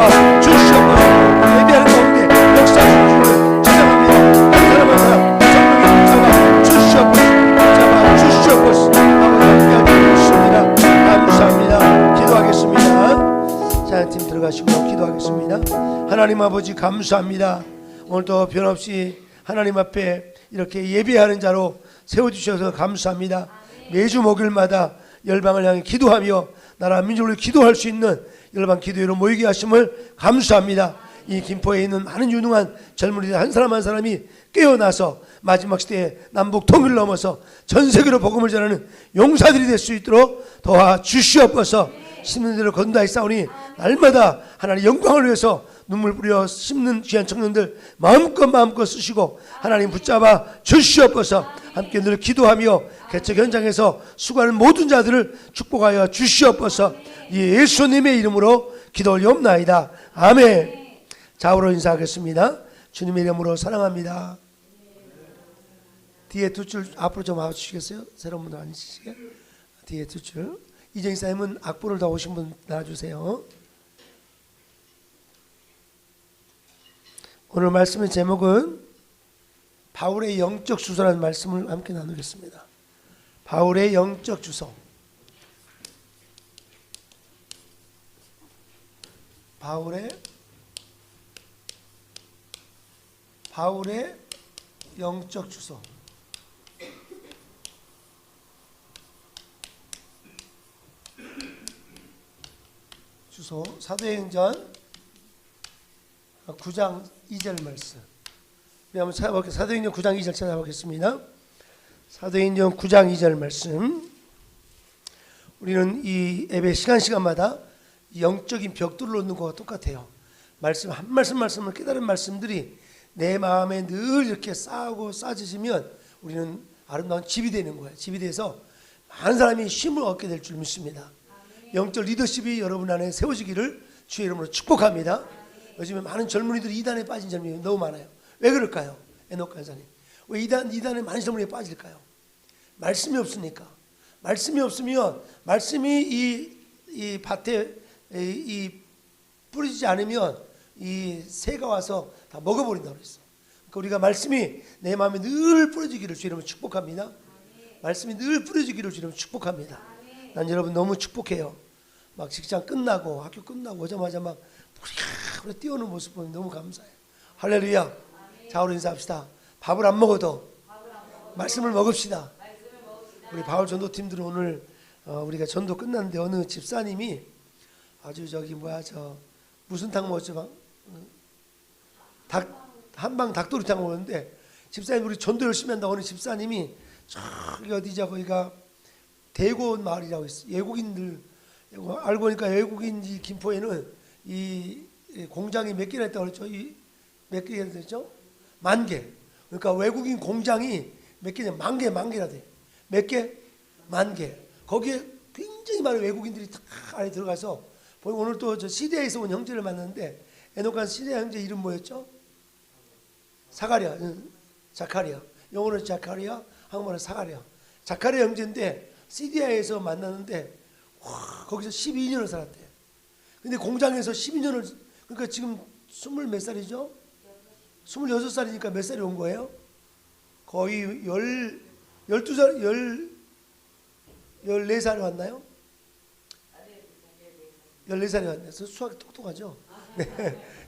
도와 주시옵소서. 예배하는 가운데 역사하신 주를 찬양합니다. 한 사람 한 사람 성령의 붙잡아 주시옵소서. 아버지 함께하여 주십니다. 감사합니다. 기도하겠습니다. 찬양팀 들어가시고 기도하겠습니다. 하나님 아버지 감사합니다. 오늘도 변함없이 하나님 앞에 이렇게 예배하는 자로 세워주셔서 감사합니다. 매주 목요일마다 열방을 향해 기도하며 나라 민족을 기도할 수 있는 열방 기도회로 모이게 하심을 감사합니다. 이 김포에 있는 많은 유능한 젊은이들 한 사람 한 사람이 깨어나서 마지막 시대에 남북 통일을 넘어서 전 세계로 복음을 전하는 용사들이 될 수 있도록 도와주시옵소서. 심는 대로 건다이 싸우니 날마다 하나님 영광을 위해서 눈물 뿌려 심는 귀한 청년들 마음껏 쓰시고 하나님 붙잡아 주시옵소서. 함께 늘 기도하며 개척 현장에서 수고하는 모든 자들을 축복하여 주시옵소서. 예수님의 이름으로 기도 올리옵나이다. 아멘. 좌우로 인사하겠습니다. 주님의 이름으로 사랑합니다. 뒤에 두 줄 앞으로 좀 와주시겠어요? 새로운 분들 앉으시게. 뒤에 두 줄. 이정희 사님은 악보를 다 오신 분 나와주세요. 오늘 말씀의 제목은 바울의 영적 주소라는 말씀을 함께 나누겠습니다. 바울의 영적 주소. 바울의 영적 주소. 주소 사도행전 9장 2절 말씀. 우리 한번 찾아볼게요. 사도행전 9장 2절 찾아보겠습니다. 사도행전 9장 2절 말씀. 우리는 이 예배 시간마다 영적인 벽돌을 놓는 것과 똑같아요. 말씀 한 말씀을 깨달은 말씀들이 내 마음에 늘 이렇게 쌓아지시면 우리는 아름다운 집이 되는 거예요. 집이 돼서 많은 사람이 쉼을 얻게 될 줄 믿습니다. 영적 리더십이 여러분 안에 세워지기를 주의 이름으로 축복합니다. 요즘에 많은 젊은이들이 이단에 빠진 젊은이들이 너무 많아요. 왜 그럴까요? 에녹 간사님. 왜 이단에 많은 젊은이가 빠질까요? 말씀이 없으니까. 말씀이 없으면 말씀이 이 밭에 뿌리지 않으면 이 새가 와서 다 먹어버린다고 그랬어. 그러니까 우리가 말씀이 내 마음에 늘 뿌려지기를 주의 이름으로 축복합니다. 말씀이 늘 뿌려지기를 주의 이름으로 축복합니다. 난 여러분 너무 축복해요. 막 직장 끝나고 학교 끝나고 오자마자 막 우리 뛰어오는 모습 보면 너무 감사해요. 할렐루야. 좌우로 인사합시다. 밥을 안 먹어도 말씀을 먹읍시다. 우리 바울 전도팀들은 오늘 우리가 전도 끝났는데 어느 집사님이 아주 무슨 탕 먹었죠? 한방 닭도리탕 먹었는데 집사님 우리 전도 열심히 한다고 하는 집사님이 저기 어디죠? 거기가 대고원 마을이라고 있어요. 외국인들 알고 보니까 외국인지 김포에는 이 공장이 몇 개나 있다고 그랬죠? 몇 개나 됐죠? 10,000개. 그러니까 외국인 공장이 몇 개냐? 10,000개나 돼. 몇 개? 10,000개. 거기에 굉장히 많은 외국인들이 다 안에 들어가서 오늘 또 저 시리아에서 온 형제를 만났는데 에녹한 시리아 형제 이름 뭐였죠? 사가랴, 자카리아. 영어로 자카리아, 한국말로 사가랴. 자카리아 형제인데 시리아에서 만났는데 거기서 12년을 살았대. 근데 공장에서 12년을 그러니까 지금 20 몇 살이죠? 26살이니까 몇 살이 온 거예요? 거의 12살, 14살이 왔나요? 14살이 왔네요. 수학이 똑똑하죠? 네.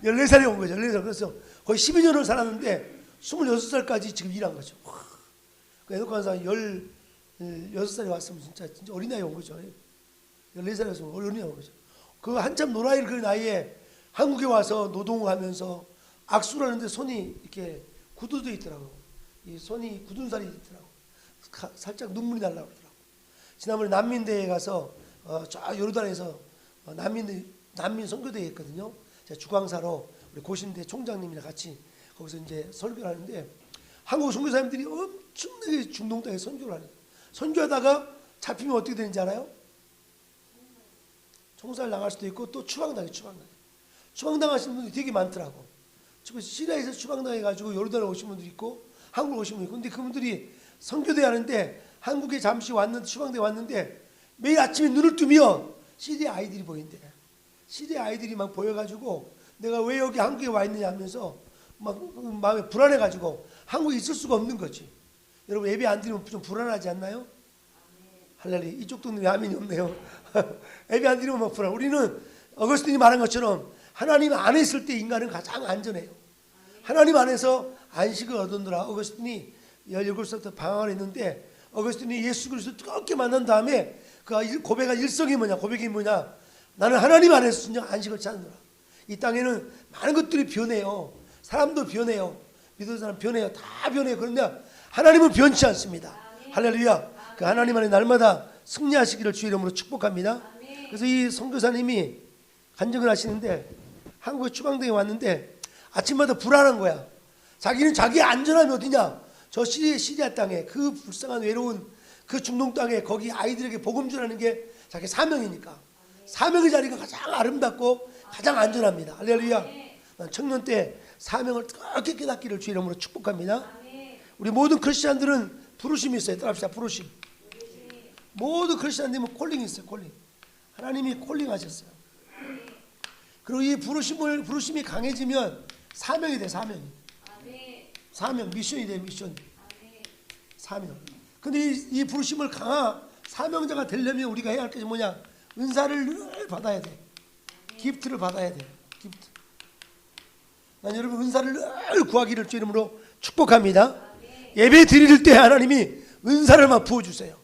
14살이 온 거죠. 14살. 그래서 거의 12년을 살았는데 26살까지 지금 일한 거죠. 그러니까 에녹한 사람이 16살이 왔으면 진짜 어린아이 온 거죠. 14살이 왔으면 어린아이 온 거죠. 그 한참 노라이를 그 나이에 한국에 와서 노동을 하면서 악수를 하는데 손이 이렇게 굳어져 있더라고. 이 손이 굳은 살이 있더라고. 살짝 눈물이 날라고 그러더라고. 지난번에 난민대회에 가서 저 요르단에서 난민 선교대회 했거든요. 제가 주광사로 우리 고신대 총장님이랑 같이 거기서 이제 설교를 하는데 한국 선교사님들이 엄청나게 중동 땅에 선교를 하는 거예요. 선교하다가 잡히면 어떻게 되는지 알아요? 총살 나갈 수도 있고 또 추방당해. 추방당하시는 분들이 되게 많더라고. 시리아에서 추방당해가지고 요르단에 오신 분들이 있고 한국에 오신 분들이 있고 근데 그분들이 선교대 하는데 한국에 잠시 왔는데 추방대 왔는데 매일 아침에 눈을 뜨면 시리아 아이들이 보인대. 시리아 아이들이 막 보여가지고 내가 왜 여기 한국에 와 있느냐 하면서 막 마음에 불안해가지고 한국에 있을 수가 없는 거지. 여러분 예배 안 드리면 좀 불안하지 않나요? 할렐루야. 이쪽 동네 아멘이 없네요. 예배 안 드리면 막 불안. 우리는 어거스틴이 말한 것처럼 하나님 안에 있을 때 인간은 가장 안전해요. 하나님 안에서 안식을 얻었노라. 어거스틴이 17살부터 방황을 했는데 어거스틴이 예수 그리스도 뜨겁게 만난 다음에 그 고백한 일성이 뭐냐? 고백이 뭐냐? 나는 하나님 안에서 진정 안식을 찾느라. 이 땅에는 많은 것들이 변해요. 사람도 변해요. 믿는 사람 변해요. 다 변해요. 그런데 하나님은 변치 않습니다. 할렐루야. 그 하나님 안에 날마다 승리하시기를 주의 이름으로 축복합니다. 그래서 이 선교사님이 간증을 하시는데 한국에 추방대에 왔는데 아침마다 불안한 거야. 자기는 자기의 안전함이 어디냐? 저 시리아 땅에 그 불쌍한 외로운 그 중동 땅에 거기 아이들에게 복음 전하는 게 자기 사명이니까. 사명의 자리가 가장 아름답고 가장 안전합니다. 할렐루야. 난 청년 때 사명을 뜨겁게 깨닫기를 주의 이름으로 축복합니다. 우리 모든 크리스찬들은 부르심이 있어요. 따라합시다. 부르심. 모든 크리스찬들은 콜링이 있어요. 콜링. 하나님이 콜링하셨어요. 그리고 이 부르심이 강해지면 사명이 돼. 사명이. 사명, 미션이 돼. 미션. 사명. 근데 이 부르심을 강한 사명자가 되려면 우리가 해야 할 것이 뭐냐? 은사를 늘 받아야 돼. 기프트를 받아야 돼. 기프트. 난 여러분 은사를 늘 구하기를 주 이름으로 축복합니다. 예배 드릴 때 하나님이 은사를 막 부어주세요.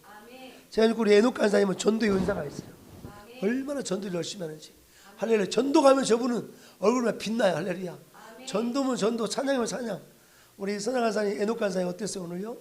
제가 우리 에녹 간사님은 전도의 은사가 있어요. 얼마나 전도를 열심히 하는지. 할렐루야. 전도 가면 저분은 얼굴만 빛나요. 할렐루야. 전도면 전도, 찬양이면 찬양. 우리 선양 간사님, 에녹 간사님 어땠어요 오늘요?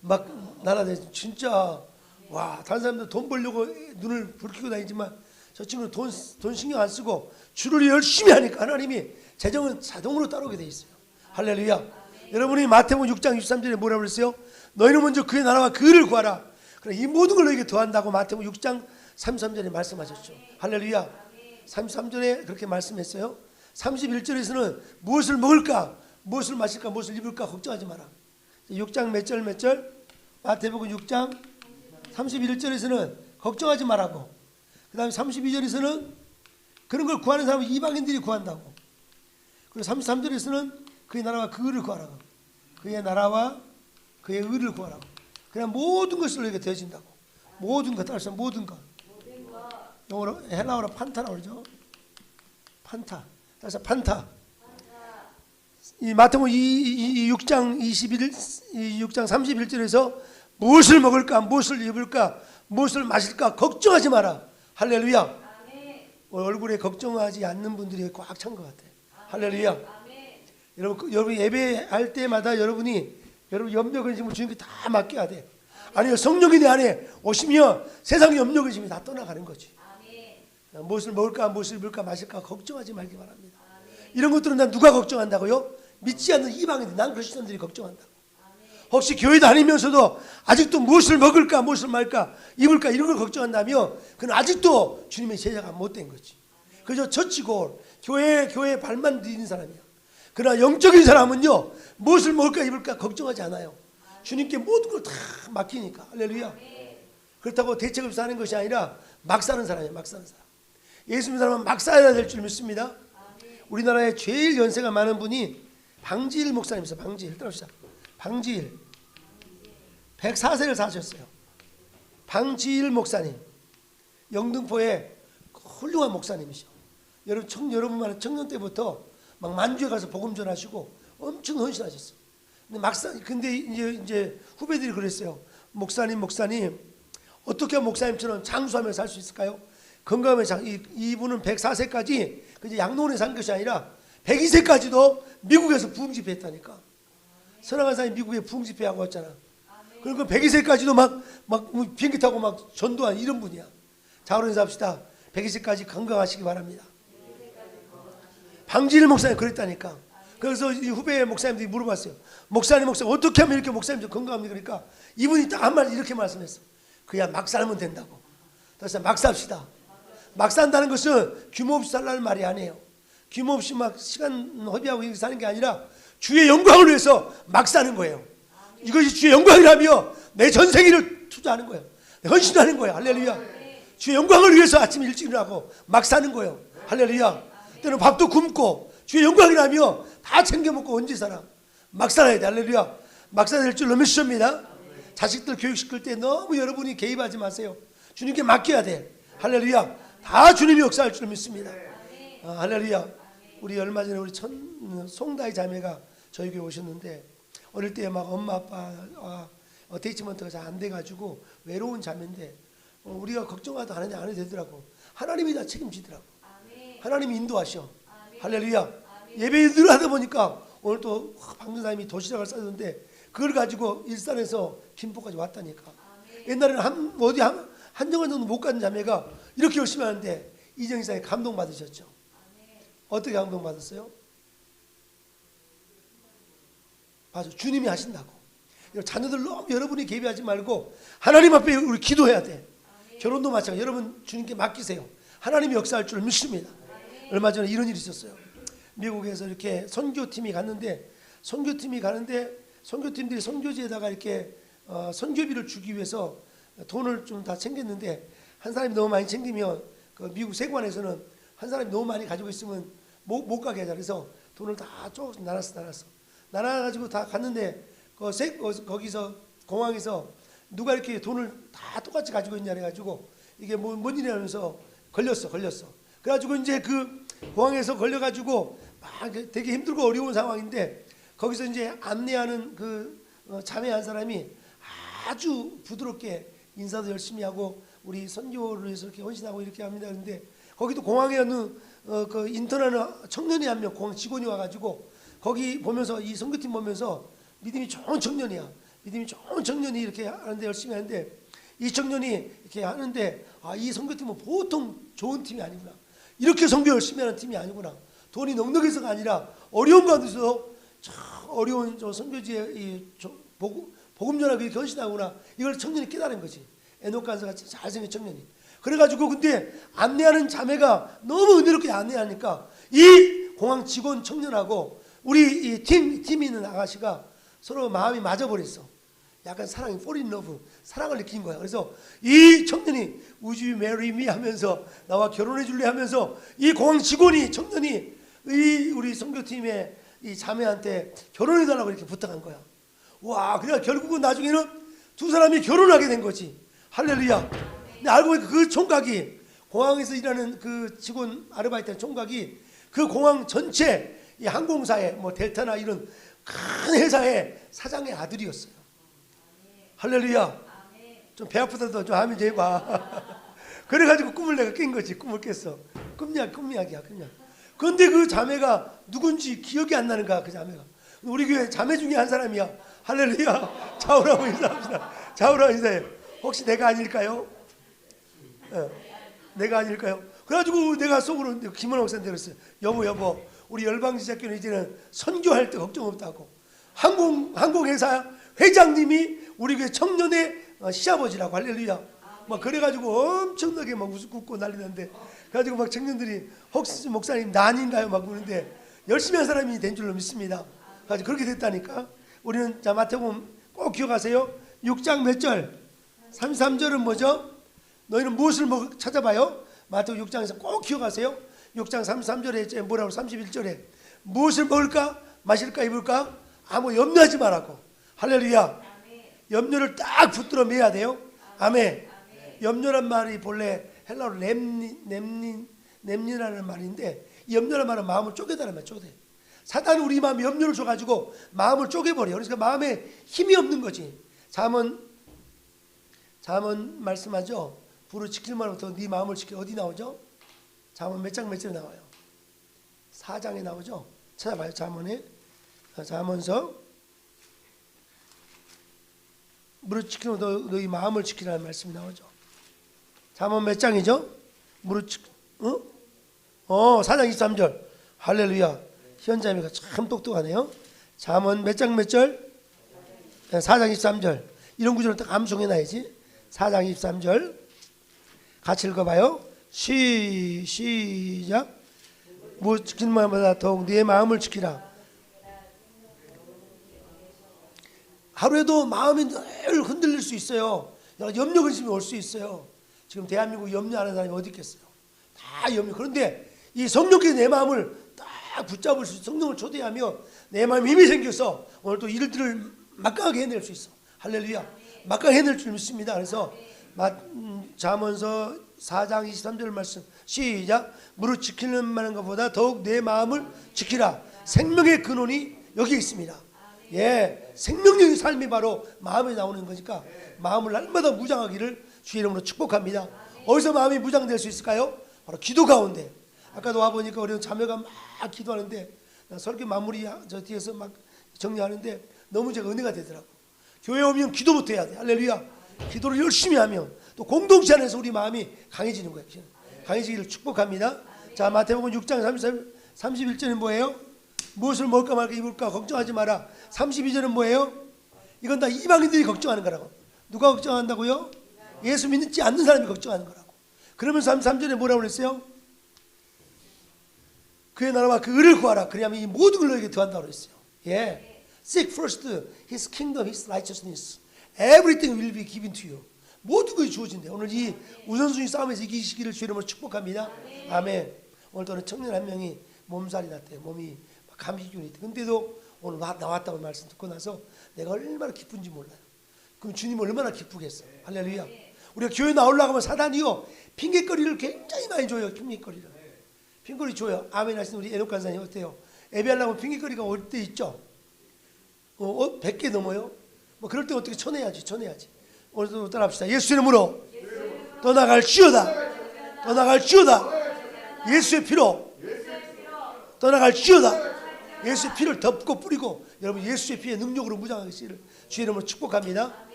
막 나라대 진짜 와, 다른 사람들 돈 벌려고 눈을 붉히고 다니지만 저 친구는 돈 신경 안 쓰고 주를 열심히 하니까 하나님이 재정은 자동으로 따라오게 돼 있어요. 할렐루야. 여러분이 마태복음 6장 63절에 뭐라고 그랬어요? 너희는 먼저 그의 나라와 그를 구하라. 그래, 이 모든 걸 너에게 더한다고 마태복음 6장 33절에 말씀하셨죠. 할렐루야. 33절에 그렇게 말씀했어요. 31절에서는 무엇을 먹을까, 무엇을 마실까, 무엇을 입을까 걱정하지 마라. 6장 몇 절? 마태복음 6장 31절에서는 걱정하지 말라고. 그 다음에 32절에서는 그런 걸 구하는 사람은 이방인들이 구한다고. 그리고 33절에서는 그의 나라와 그의를 구하라고. 그의 나라와 그의 의를 구하라고. 그냥 모든 것을 너에게 되어진다고. 모든 것, 따라서 모든 것. 영어로 헬라어로 판타라고 그러죠. 판타. 따라서 판타. 이 마태복음 6장 6장 31절에서 무엇을 먹을까, 무엇을 입을까, 무엇을 마실까 걱정하지 마라. 할렐루야. 얼굴에 걱정하지 않는 분들이 꽉 찬 것 같아요. 할렐루야. 여러분 예배할 때마다 여러분 염려 근심을 주님께 다 맡겨야 돼. 아니요, 성령이 내 안에 오시면 세상의 염려 근심이 다 떠나가는 거지. 무엇을 먹을까, 무엇을 입을까, 마실까 걱정하지 말기 바랍니다. 이런 것들은 난 누가 걱정한다고요? 믿지 않는 이방인들, 난 그리스도인들이 걱정한다고. 혹시 교회 다니면서도 아직도 무엇을 먹을까, 무엇을 말까, 입을까 이런 걸 걱정한다면 그는 아직도 주님의 제자가 못된 거지. 그저 젖히고 교회 발만 디딘 사람이야. 그러나 영적인 사람은요, 무엇을 먹을까 입을까 걱정하지 않아요. 주님께 모든 걸 다 맡기니까. 할렐루야. 그렇다고 대책 없이 사는 것이 아니라 막 사는 사람이에요. 막 사는 사람. 예수 믿는 사람은 막 살아야 될 줄 믿습니다. 우리나라에 제일 연세가 많은 분이 방지일 목사님이세요. 방지일. 따라합시다. 방지일. 104세를 사셨어요. 방지일 목사님. 영등포에 훌륭한 목사님이셔. 여러분만 청년 때부터 막 만주에 가서 복음 전하시고 엄청 헌신하셨어요. 근데 이제 후배들이 그랬어요. 목사님 어떻게 하면 목사님처럼 장수하며 살 수 있을까요? 건강하면 이분은 104세까지 그냥 양로원에 산 것이 아니라 102세까지도 미국에서 부흥 집회했다니까. 선왕한 사람이 미국에 부흥 집회하고 왔잖아. 그리고 102세까지도 막 비행기 타고 막 전도한 이런 분이야. 자, 그런 인사합시다. 102세까지 건강하시기 바랍니다. 방지일 목사님 그랬다니까. 그래서 이 후배 목사님들이 물어봤어요. 목사님 어떻게 하면 이렇게 목사님 건강합니까? 그러니까 이분이 딱 한마디 이렇게 말씀했어. 그야 막 살면 된다고. 그래서 막 삽시다. 막 산다는 것은 규모 없이 살라는 말이 아니에요. 규모 없이 막 시간 허비하고 이렇게 사는 게 아니라 주의 영광을 위해서 막 사는 거예요. 이것이 주의 영광이라며 내 전생일을 투자하는 거예요. 헌신하는 거예요. 할렐루야. 주의 영광을 위해서 아침 일찍 일어나고 막 사는 거예요. 할렐루야. 때는 밥도 굶고 주의 영광이라며 다 챙겨 먹고 언제 살아? 막 살아야 돼. 할렐루야. 막 살아야 될 줄 믿습니다. 자식들 교육시킬 때 너무 여러분이 개입하지 마세요. 주님께 맡겨야 돼. 할렐루야. 다 주님이 역사할 줄 믿습니다. 할렐루야. 우리 얼마 전에 우리 송다희 자매가 저희 교회 오셨는데 어릴 때 막 엄마 아빠 어테이치먼트가 잘 안 돼가지고 외로운 자매인데 우리가 걱정하도 안 해도 되더라고. 하나님이 다 책임지더라고. 하나님이 인도하셔. 할렐루야. 예배 늘 하다 보니까 오늘 또 방송사님이 도시락을 싸줬는데 그걸 가지고 일산에서 김포까지 왔다니까. 옛날에는 한정원 정도 못 가는 자매가 이렇게 열심히 하는데 이정희 사님 감동받으셨죠. 어떻게 감동받았어요? 맞아. 주님이 하신다고. 자녀들 너무 여러분이 개입하지 말고 하나님 앞에 우리 기도해야 돼. 결혼도 마찬가지. 여러분 주님께 맡기세요. 하나님이 역사할 줄 믿습니다. 얼마 전에 이런 일이 있었어요. 미국에서 이렇게 선교팀이 가는데 선교팀들이 선교지에다가 이렇게 선교비를 주기 위해서 돈을 좀 다 챙겼는데 한 사람이 너무 많이 챙기면 그 미국 세관에서는 한 사람이 너무 많이 가지고 있으면 못 가게 하자. 그래서 돈을 다 조금씩 나눠가지고 다 갔는데 거기서 공항에서 누가 이렇게 돈을 다 똑같이 가지고 있냐 해가지고 이게 뭔 일이라면서 걸렸어. 그래가지고 이제 그 공항에서 걸려가지고 막 되게 힘들고 어려운 상황인데 거기서 이제 안내하는 그 자매 한 사람이 아주 부드럽게 인사도 열심히 하고 우리 선교를 위해서 이렇게 헌신하고 이렇게 합니다. 그런데 거기도 공항에 어느 그 인턴하는 청년이 한 명 공항 직원이 와가지고 거기 보면서 이 선교팀 보면서 믿음이 좋은 청년이야. 믿음이 좋은 청년이 이렇게 하는데 열심히 하는데 이 청년이 이렇게 하는데 이 선교팀은 보통 좋은 팀이 아니구나. 이렇게 선교 열심히 하는 팀이 아니구나. 돈이 넉넉해서가 아니라 어려운 가운데서 참 어려운 저 선교지에 이 복음 전하기 이렇게 헌신하구나. 이걸 청년이 깨달은 거지. 에녹 간사 같이 잘생긴 청년이. 그래가지고 근데 안내하는 자매가 너무 은혜롭게 안내하니까 이 공항 직원 청년하고 우리 이 팀 있는 아가씨가 서로 마음이 맞아버렸어. 약간 사랑이 fall in love, 사랑을 느낀 거야. 그래서 이 청년이 Would you marry me 하면서 나와 결혼해 줄래 하면서 이 공항 직원이 청년이 우리 선교팀의 이 자매한테 결혼해 달라고 이렇게 부탁한 거야. 와, 그래 결국은 나중에는 두 사람이 결혼하게 된 거지. 할렐루야. 근데 알고 보니까 그 총각이 공항에서 일하는 그 직원 아르바이트 총각이 그 공항 전체 이 항공사의 뭐 델타나 이런 큰 회사의 사장의 아들이었어요. 할렐루야. 좀 배 아프다도 좀 하면 좀 해봐. 그래가지고 꿈을 내가 깬 거지. 꿈을 깼어. 꿈이야기야. 그런데 그 자매가 누군지 기억이 안 나는 거야. 그 자매가. 우리 교회 자매 중에 한 사람이야. 할렐루야. 자우라고 인사합시다. 자우라고 인사해. 혹시 내가 아닐까요? 내가 아닐까요? 그래가지고 내가 속으로 김원호 목사한테 그랬어요. 여보 우리 열방지자교는 이제는 선교할 때 걱정 없다고. 항공회사 회장님이 우리 교회 청년의 시아버지라고. 할렐루야. 막 그래가지고 엄청나게 막 웃고 난리났는데 그래가지고 막 청년들이 혹시 목사님 나 아닌가요? 막 그러는데 열심히 한 사람이 된 줄로 믿습니다. 그래서 그렇게 됐다니까. 우리는 자 마태복음 꼭 기억하세요. 6장 몇 절? 33절은 뭐죠? 너희는 무엇을 찾아봐요? 마태복음 6장에서 꼭 기억하세요. 6장 33절에 뭐라고 31절에 무엇을 먹을까? 마실까? 입을까? 아무 염려하지 말라고. 할렐루야. 염려를 딱 붙들어 매야 돼요. 아멘. 염려란 말이 본래 헬라어로 렘니라는 말인데 이 염려란 말은 마음을 쪼개다는 말. 쪼개. 사단은 우리 마음에 염려를 줘가지고 마음을 쪼개버려. 그러니까 마음에 힘이 없는 거지. 잠언 말씀하죠. 불을 지킬 말부터 네 마음을 지켜. 어디 나오죠? 잠언 몇 장 몇 절에 나와요? 4장에 나오죠. 찾아봐요. 잠언에. 잠언서 무릇 지키면 너희 마음을 지키라는 말씀이 나오죠. 잠언 몇 장이죠? 무릇 지키 4장 23절. 할렐루야. 현자매가 참 똑똑하네요. 잠언 몇 장 몇 절? 4장 23절. 이런 구절을 딱 암송해놔야지. 4장 23절 같이 읽어봐요. 시작. 무엇 지키는 마음보다 더욱 네 마음을 지키라. 하루에도 마음이 늘 흔들릴 수 있어요. 염려 근심이 올 수 있어요. 지금 대한민국 염려 안 하는 사람이 어디 있겠어요? 다 염려. 그런데 이 성령께서 내 마음을 딱 붙잡을 수 있어. 성령을 초대하며 내 마음에 힘이 생겨서 오늘 또 일들을 막강하게 해낼 수 있어. 할렐루야. 막강하게 해낼 줄 믿습니다. 그래서 잠언서 4장 23절 말씀 시작. 무릇 지키는 만한 것보다 더욱 내 마음을 지키라. 생명의 근원이 여기 있습니다. 예, 생명력의 삶이 바로 마음에 나오는 거니까 마음을 날마다 무장하기를 주의 이름으로 축복합니다. 어디서 마음이 무장될 수 있을까요? 바로 기도 가운데. 아까도 와보니까 우리 자매가 막 기도하는데 나 설교 마무리 저 뒤에서 막 정리하는데 너무 제가 은혜가 되더라고. 교회 오면 기도부터 해야 돼. 할렐루야. 기도를 열심히 하면 또 공동체 안에서 우리 마음이 강해지는 거예요. 강해지기를 축복합니다. 자, 마태복음 6장 31절은 뭐예요? 무엇을 먹을까 말까 입을까 걱정하지 마라. 32절은 뭐예요? 이건 다 이방인들이 걱정하는 거라고. 누가 걱정한다고요? 예수 믿지 않는 사람이 걱정하는 거라고. 그러면서 33절에 뭐라고 그랬어요? 그의 나라와 그 의를 구하라. 그리하면 이 모든 걸 너에게 더한다고 그랬어요. 예. Seek first His kingdom, His righteousness. Everything will be given to you. 모든 것이 주어진대. 오늘 이 우선순위 싸움에서 이기시기를 주의 이름으로 축복합니다. 아멘. 오늘 또는 청년 한 명이 몸살이 났대요. 몸이 감기균이 있대. 근데도 오늘 나왔다고 말씀 듣고 나서 내가 얼마나 기쁜지 몰라요. 그럼 주님 얼마나 기쁘겠어요. 할렐루야. 우리가 교회 나오려고 하면 사단이요 핑계거리를 굉장히 많이 줘요. 핑계거리를. 핑계거리 줘요. 아멘 하시는 우리 에녹 간사님 어때요? 예배하려면 핑계거리가 올 때 있죠. 100개 넘어요. 뭐 그럴 때 어떻게 쳐내야지. 오늘도 따라합시다. 예수 이름으로 떠나갈지어다. 떠나갈지어다. 예수의 피로 떠나갈지어다. 예수의 피를 덮고 뿌리고 여러분 예수의 피의 능력으로 무장하시기를 주의 이름으로 축복합니다.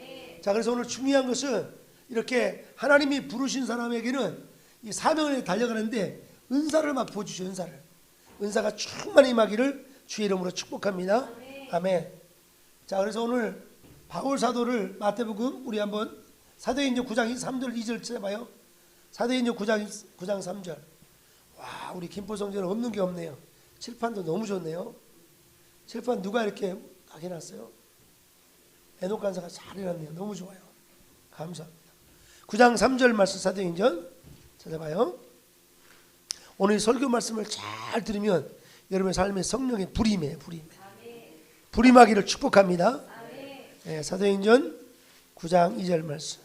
자, 그래서 오늘 중요한 것은 이렇게 하나님이 부르신 사람에게는 이 사명을 달려가는데 은사를 막 보여주죠. 은사가 충만히 임하기를 주의 이름으로 축복합니다. 아멘. 자, 그래서 오늘 바울 사도를 마태복음 우리 한번 사도행전 9장 3절 2절 찾아봐요. 사도행전 9장 3절. 와, 우리 김포 성전은 없는 게 없네요. 칠판도 너무 좋네요. 칠판 누가 이렇게 딱 해놨어요? 에녹 간사가 잘 해놨네요. 너무 좋아요. 감사합니다. 9장 3절 말씀 사도행전 찾아봐요. 오늘 설교 말씀을 잘 들으면 여러분의 삶에 성령의 불임이에요. 불임하기를 축복합니다. 네, 사도행전 9장 2절 말씀.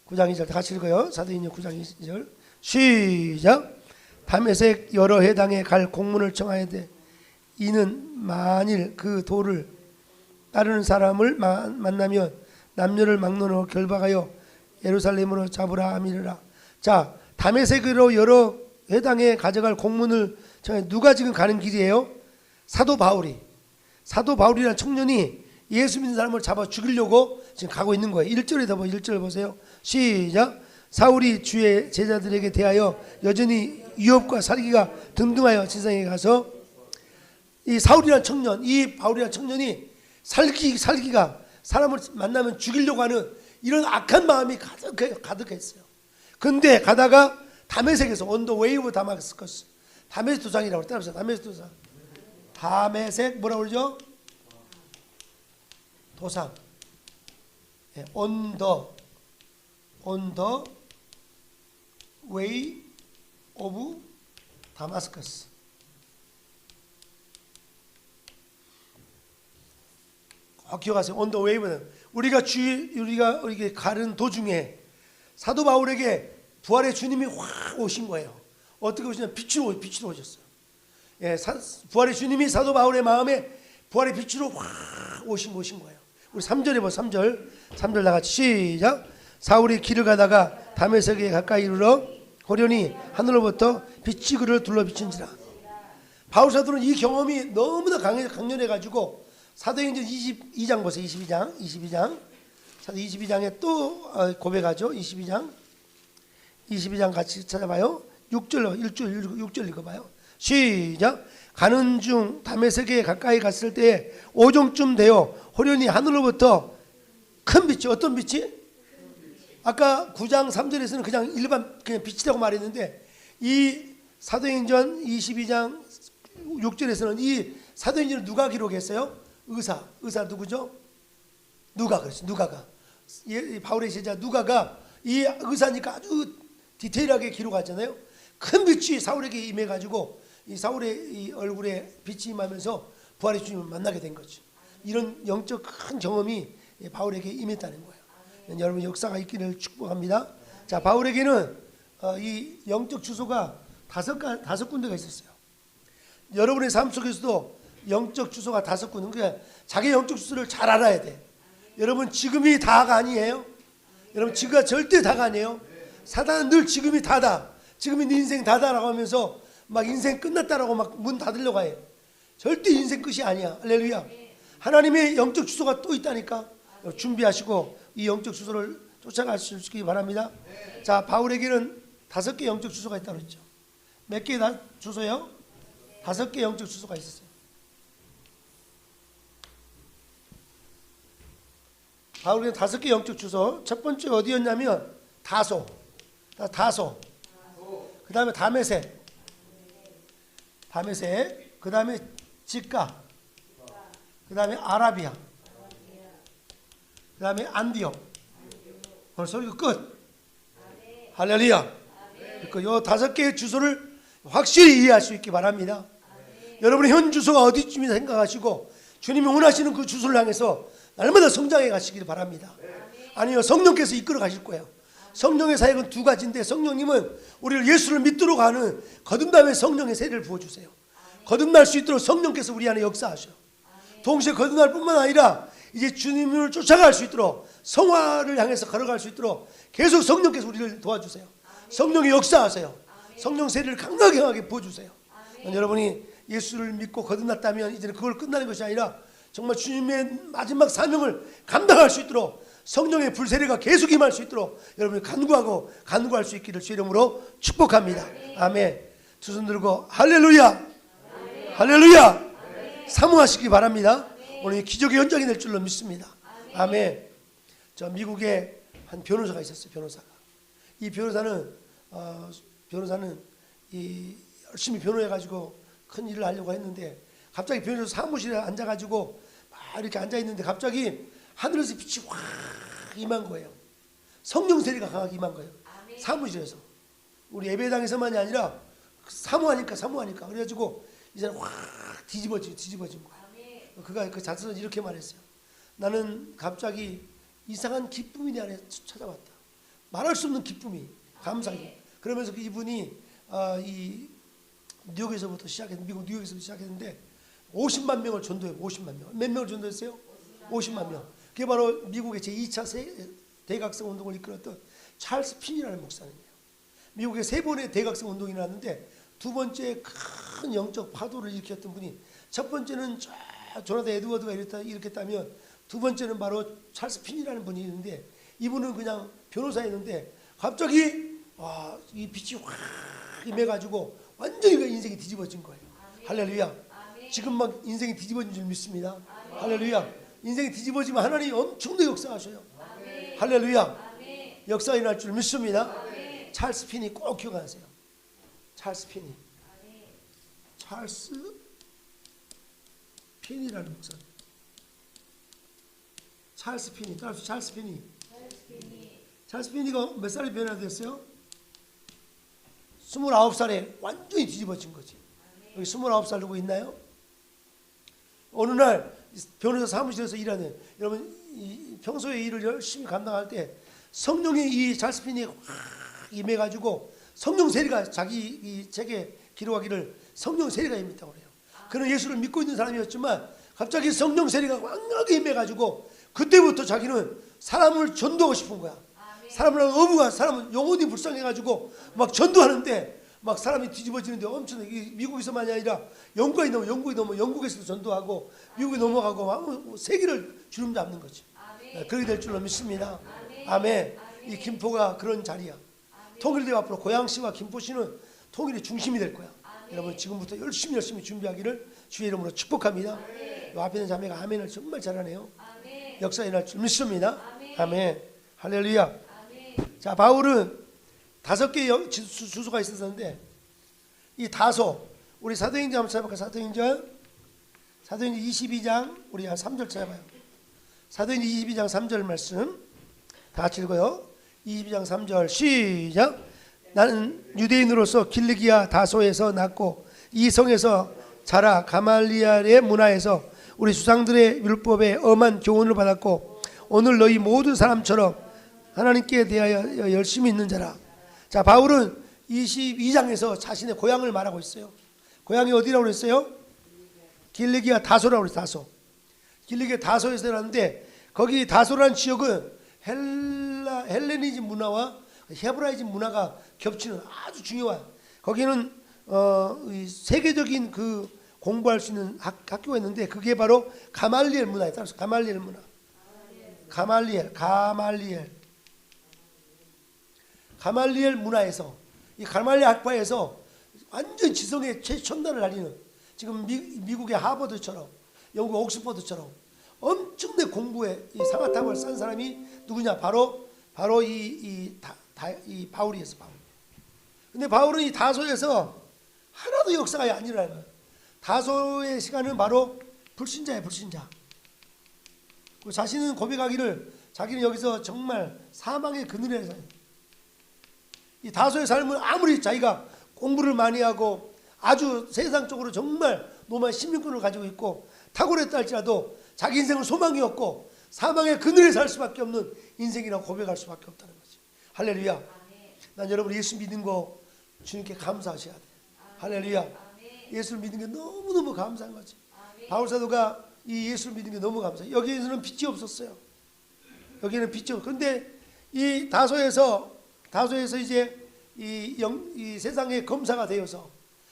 9장 2절 다 같이 읽어요. 사도행전 9장 2절 시작. 밤에색 여러 회당에 갈 공문을 청하여대 이는 만일 그 도를 따르는 사람을 만나면 남녀를 막론하고 결박하여 예루살렘으로 잡으라 하미르라. 자, 다메섹으로 여러 회당에 가져갈 공문을 청해. 누가 지금 가는 길이에요? 사도 바울이라는 청년이 예수 믿는 사람을 잡아 죽이려고 지금 가고 있는 거예요. 1절에 더 보세요. 1절 보세요. 시작. 사울이 주의 제자들에게 대하여 여전히 위협과 살기가 등등하여 지상에 가서 이 사울이라는 청년, 이 바울이라는 청년이 살기가 사람을 만나면 죽이려고 하는 이런 악한 마음이 가득했어요. 근데 가다가 다메섹에서 on the way of Damascus, 다메섹 도상이라고 따라합시다. 다메섹 도상. 다메섹 뭐라고 그러죠? 도상. 네, on the way of Damascus. 기억하세요. on the way는 우리가 이렇게 가는 도중에 사도 바울에게 부활의 주님이 확 오신 거예요. 어떻게 오시냐면 빛으로 오셨어요. 예, 부활의 주님이 사도 바울의 마음에 부활의 빛으로 확 오신 거예요. 우리 3절에 봐. 3절 나같이 시작. 사울이 길을 가다가 다메섹에 가까이 이르러 호련히 하늘로부터 빛이 그를 둘러 비친지라. 바울 사도는 이 경험이 너무나 강렬해가지고 사도행전 22장 보세요. 22장 사도 22장에 또 고백하죠. 22장 같이 찾아봐요. 6절 읽어봐요. 시작. 가는 중 다메섹에 가까이 갔을 때에 오종쯤 되어 호련히 하늘로부터 큰 빛이, 어떤 빛이? 아까 9장 3절에서는 그냥 빛이라고 말했는데 이 사도행전 22장 6절에서는 이 사도행전을 누가 기록했어요? 의사 누구죠? 누가가 바울의 제자 누가가 이 의사니까 아주 디테일하게 기록하잖아요. 큰 빛이 사울에게 임해가지고 이 사울의 이 얼굴에 빛이 임하면서 부활의 주님을 만나게 된 거죠. 이런 영적 큰 경험이 바울에게 임했다는 거예요. 여러분 역사가 있기를 축복합니다. 자, 바울에게는 이 영적 주소가 다섯 군데가 있었어요. 여러분의 삶 속에서도 영적 주소가 다섯 군데. 그러니까 자기 영적 주소를 잘 알아야 돼. 여러분 지금이 다가 아니에요. 여러분 지금가 절대 다가 아니에요. 사단은 늘 지금이 다다. 지금이 네 인생 다다라고 하면서 막 인생 끝났다라고 막 문 닫으려고 해. 절대 인생 끝이 아니야. 할렐루야. 하나님의 영적 주소가 또 있다니까. 준비하시고 이 영적 주소를 쫓아가실 수 있기 바랍니다. 자, 바울에게는 5개 영적 주소가 있다고 했죠. 몇 개 주소요? 5개 영적 주소가 있었어요. 바울에게는 5개 영적 주소. 첫 번째 어디였냐면 다소. 그 다음에 다메섹. 그 다음에 직가. 그 다음에 아라비아. 그 다음에 안디옥. 벌써 이거 끝. 할렐루야. 그러니까 요 5개의 주소를 확실히 이해할 수 있기 바랍니다. 여러분의 현 주소가 어디쯤이다 생각하시고 주님이 원하시는 그 주소를 향해서 날마다 성장해 가시길 바랍니다. 아니요, 성령께서 이끌어 가실 거예요. 성령의 사역은 두 가지인데 성령님은 우리를 예수를 믿도록 하는 거듭남의 성령의 세례를 부어주세요. 거듭날 수 있도록 성령께서 우리 안에 역사하셔. 동시에 거듭날 뿐만 아니라 이제 주님을 쫓아갈 수 있도록 성화를 향해서 걸어갈 수 있도록 계속 성령께서 우리를 도와주세요. 성령이 역사하세요. 성령 세례를 강하게 부어주세요. 여러분이 예수를 믿고 거듭났다면 이제는 그걸 끝나는 것이 아니라 정말 주님의 마지막 사명을 감당할 수 있도록 성령의 불세례가 계속 임할 수 있도록 여러분이 간구할 수 있기를 주 이름으로 축복합니다. 아멘. 두 손 들고 할렐루야. 할렐루야. 사모하시기 바랍니다. 오늘 기적의 현장이 될 줄로 믿습니다. 아멘. 저 미국에 한 변호사가 있었어요. 이 변호사는 이 열심히 변호해가지고 큰 일을 하려고 했는데 갑자기 변호사 사무실에 앉아가지고 막 이렇게 앉아 있는데 갑자기 하늘에서 빛이 확 임한 거예요. 성령 세례가 강하게 임한 거예요. 사무실에서. 우리 예배당에서만이 아니라 사모하니까 그래가지고 이제 확 뒤집어진 거예요. 그가 그 자서는 이렇게 말했어요. 나는 갑자기 이상한 기쁨이 내 안에 찾아왔다. 말할 수 없는 기쁨이, 감사히. 그러면서 그 이분이 이 뉴욕에서부터 시작했는데, 미국 뉴욕에서부터 시작했는데 50만 명을 전도해요. 50만 명. 몇 명을 전도했어요? 50만 명. 그게 바로 미국의 제2차 대각성 운동을 이끌었던 찰스 핀이라는 목사님이에요. 미국에 3번의 대각성 운동이 일어났는데 두 번째 큰 영적 파도를 일으켰던 분이, 첫 번째는 조나단 에드워드가 일으켰다면 두 번째는 바로 찰스 핀이라는 분이 있는데 이분은 그냥 변호사였는데 갑자기 이 빛이 확 임해가지고 완전히 그 인생이 뒤집어진 거예요. 할렐루야. 지금 막 인생이 뒤집어진 줄 믿습니다. 할렐루야. 인생이 뒤집어지면 하나님이 엄청나게 역사하셔요. 할렐루야. 역사 일어날 줄 믿습니다. 찰스 핀이 꼭 기억하세요. 찰스 핀이라는 목사님. 찰스 핀이가 몇 살에 변화됐어요? 29살에 완전히 뒤집어진 거지. 여기 29살 누구 있나요? 어느 날 변호사 사무실에서 일하는, 여러분 평소에 일을 열심히 감당할 때 성령의 이 찰스 핀이 확 임해가지고 성령 세례가, 자기 이 책에 기록하기를 성령 세례가 임했다고 그래요. 그는 예수를 믿고 있는 사람이었지만 갑자기 성령 세례가 강하게 임해가지고 그때부터 자기는 사람을 전도하고 싶은 거야. 사람을 어부가, 사람은 영혼이 불쌍해가지고 막 전도하는데 막 사람이 뒤집어지는데 엄청나게, 미국에서만이 아니라 영국에 넘어 영국에서도 전도하고 미국에 넘어가고 막 세계를 주름 잡는 거지. 그렇게 될 줄로 믿습니다. 아멘. 이 김포가 그런 자리야. 통일대 앞으로 고양시와 김포시는 통일의 중심이 될 거야. 여러분 지금부터 열심히 준비하기를 주의 이름으로 축복합니다. 이 앞에 있는 자매가 아멘을 정말 잘하네요. 역사 일어날 줄 믿습니다. 아멘. 할렐루야. 자, 바울은 5개의 주소가 있었는데 이 다소, 우리 사도행전 한번 찾아볼까요? 사도행전 22장 우리 한 3절 찾아봐요. 사도행전 22장 3절 말씀. 다 같이 읽어요. 22장 3절 시작. 나는 유대인으로서 길르기야 다소에서 낳고 이 성에서 자라 가말리엘의 문화에서 우리 조상들의 율법에 엄한 교훈을 받았고 오늘 너희 모든 사람처럼 하나님께 대하여 열심히 있는 자라. 자, 바울은 22장에서 자신의 고향을 말하고 있어요. 고향이 어디라고 그랬어요? 길르기야 다소라고 그랬어요. 다소. 길르기야 다소에서 살았는데 거기 다소라는 지역은 헬레니즘 문화와 헤브라이즘 문화가 겹치는 아주 중요한, 거기는 세계적인 그 공부할 수 있는 학교가 있는데 그게 바로 가말리엘 문화에 따라서 가말리엘 문화. 가말리엘 문화에서, 이 가말리엘 학파에서 완전 지성의 최첨단을 달리는, 지금 미국의 하버드처럼 영국 옥스퍼드처럼 엄청난 공부에 이 사과탑을 싼 사람이 누구냐? 바로 이 바울이었어. 바울. 근데 바울은 이 다소에서 하나도 역사가 안 일어나는 거예요. 다소의 시간은 바로 불신자예요. 불신자. 자신은 고백하기를 자기는 여기서 정말 사망의 그늘에 살아요. 이 다소의 삶은 아무리 자기가 공부를 많이 하고 아주 세상적으로 정말 노만 신민권을 가지고 있고 탁월했다 할지라도 자기 인생은 소망이 없고 사망의 그늘에 살 수밖에 없는 인생이라고 고백할 수밖에 없다는 거지. 할렐루야. 난 여러분 예수 믿는 거 주님께 감사하셔야 돼. 할렐루야. 예수를 믿는 게 너무너무 감사한 거지. 바울 사도가 이 예수를 믿는 게 너무 감사해. 여기에서는 빛이 없었어요. 여기는 빛이 없어. 그런데 이 다소에서 이제 이 세상의 검사가 되어서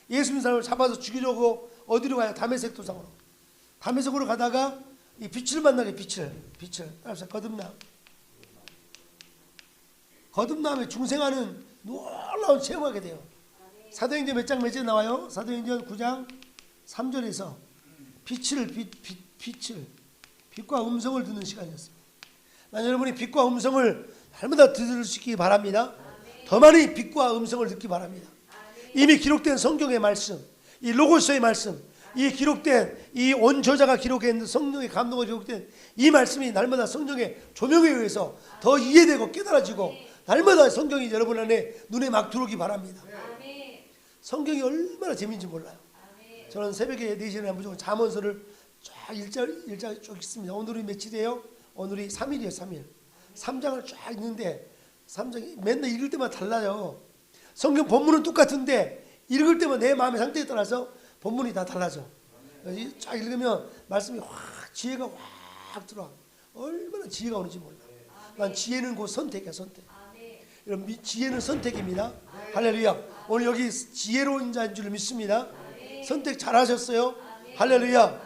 예수 믿는 사람을 잡아서 죽이려고 어디로 가요? 다메섹 도상으로. 다메섹으로 가다가 이 빛을 만나게. 빛을 따라서 거듭남에 중생하는 놀라운 체험하게 돼요. 사도행전 몇 장 몇 절 나와요? 사도행전 9장 3절에서 빛과 음성을 듣는 시간이었습니다. 난 여러분이 빛과 음성을 날마다 들으시기 바랍니다. 더 많이 빛과 음성을 듣기 바랍니다. 이미 기록된 성경의 말씀, 이 로고스의 말씀, 이 기록된 이 원저자가 기록한 성령의 감동으로 기록된 이 말씀이 날마다 성령의 조명에 의해서 더 이해되고 깨달아지고 날마다 성경이 여러분 안에 눈에 막 들어오기 바랍니다. 성경이 얼마나 재미인지 몰라요. 저는 새벽에 4시에 무조건 잠언서를 쫙 일자 쭉 읽습니다. 오늘이 며칠이에요? 오늘이 3일이에요. 3일. 3장을 쫙 읽는데 3장이 맨날 읽을 때마다 달라요. 성경 본문은 똑같은데 읽을 때마다 내 마음의 상태에 따라서 본문이 다 달라져. 쫙 읽으면 말씀이 확, 지혜가 확 들어와. 얼마나 지혜가 오는지 몰라. 난 지혜는 곧 선택이야. 선택. 여러분, 지혜는 선택입니다. 할렐루야. 오늘 여기 지혜로운 자인 줄 믿습니다. 선택 잘하셨어요. 할렐루야.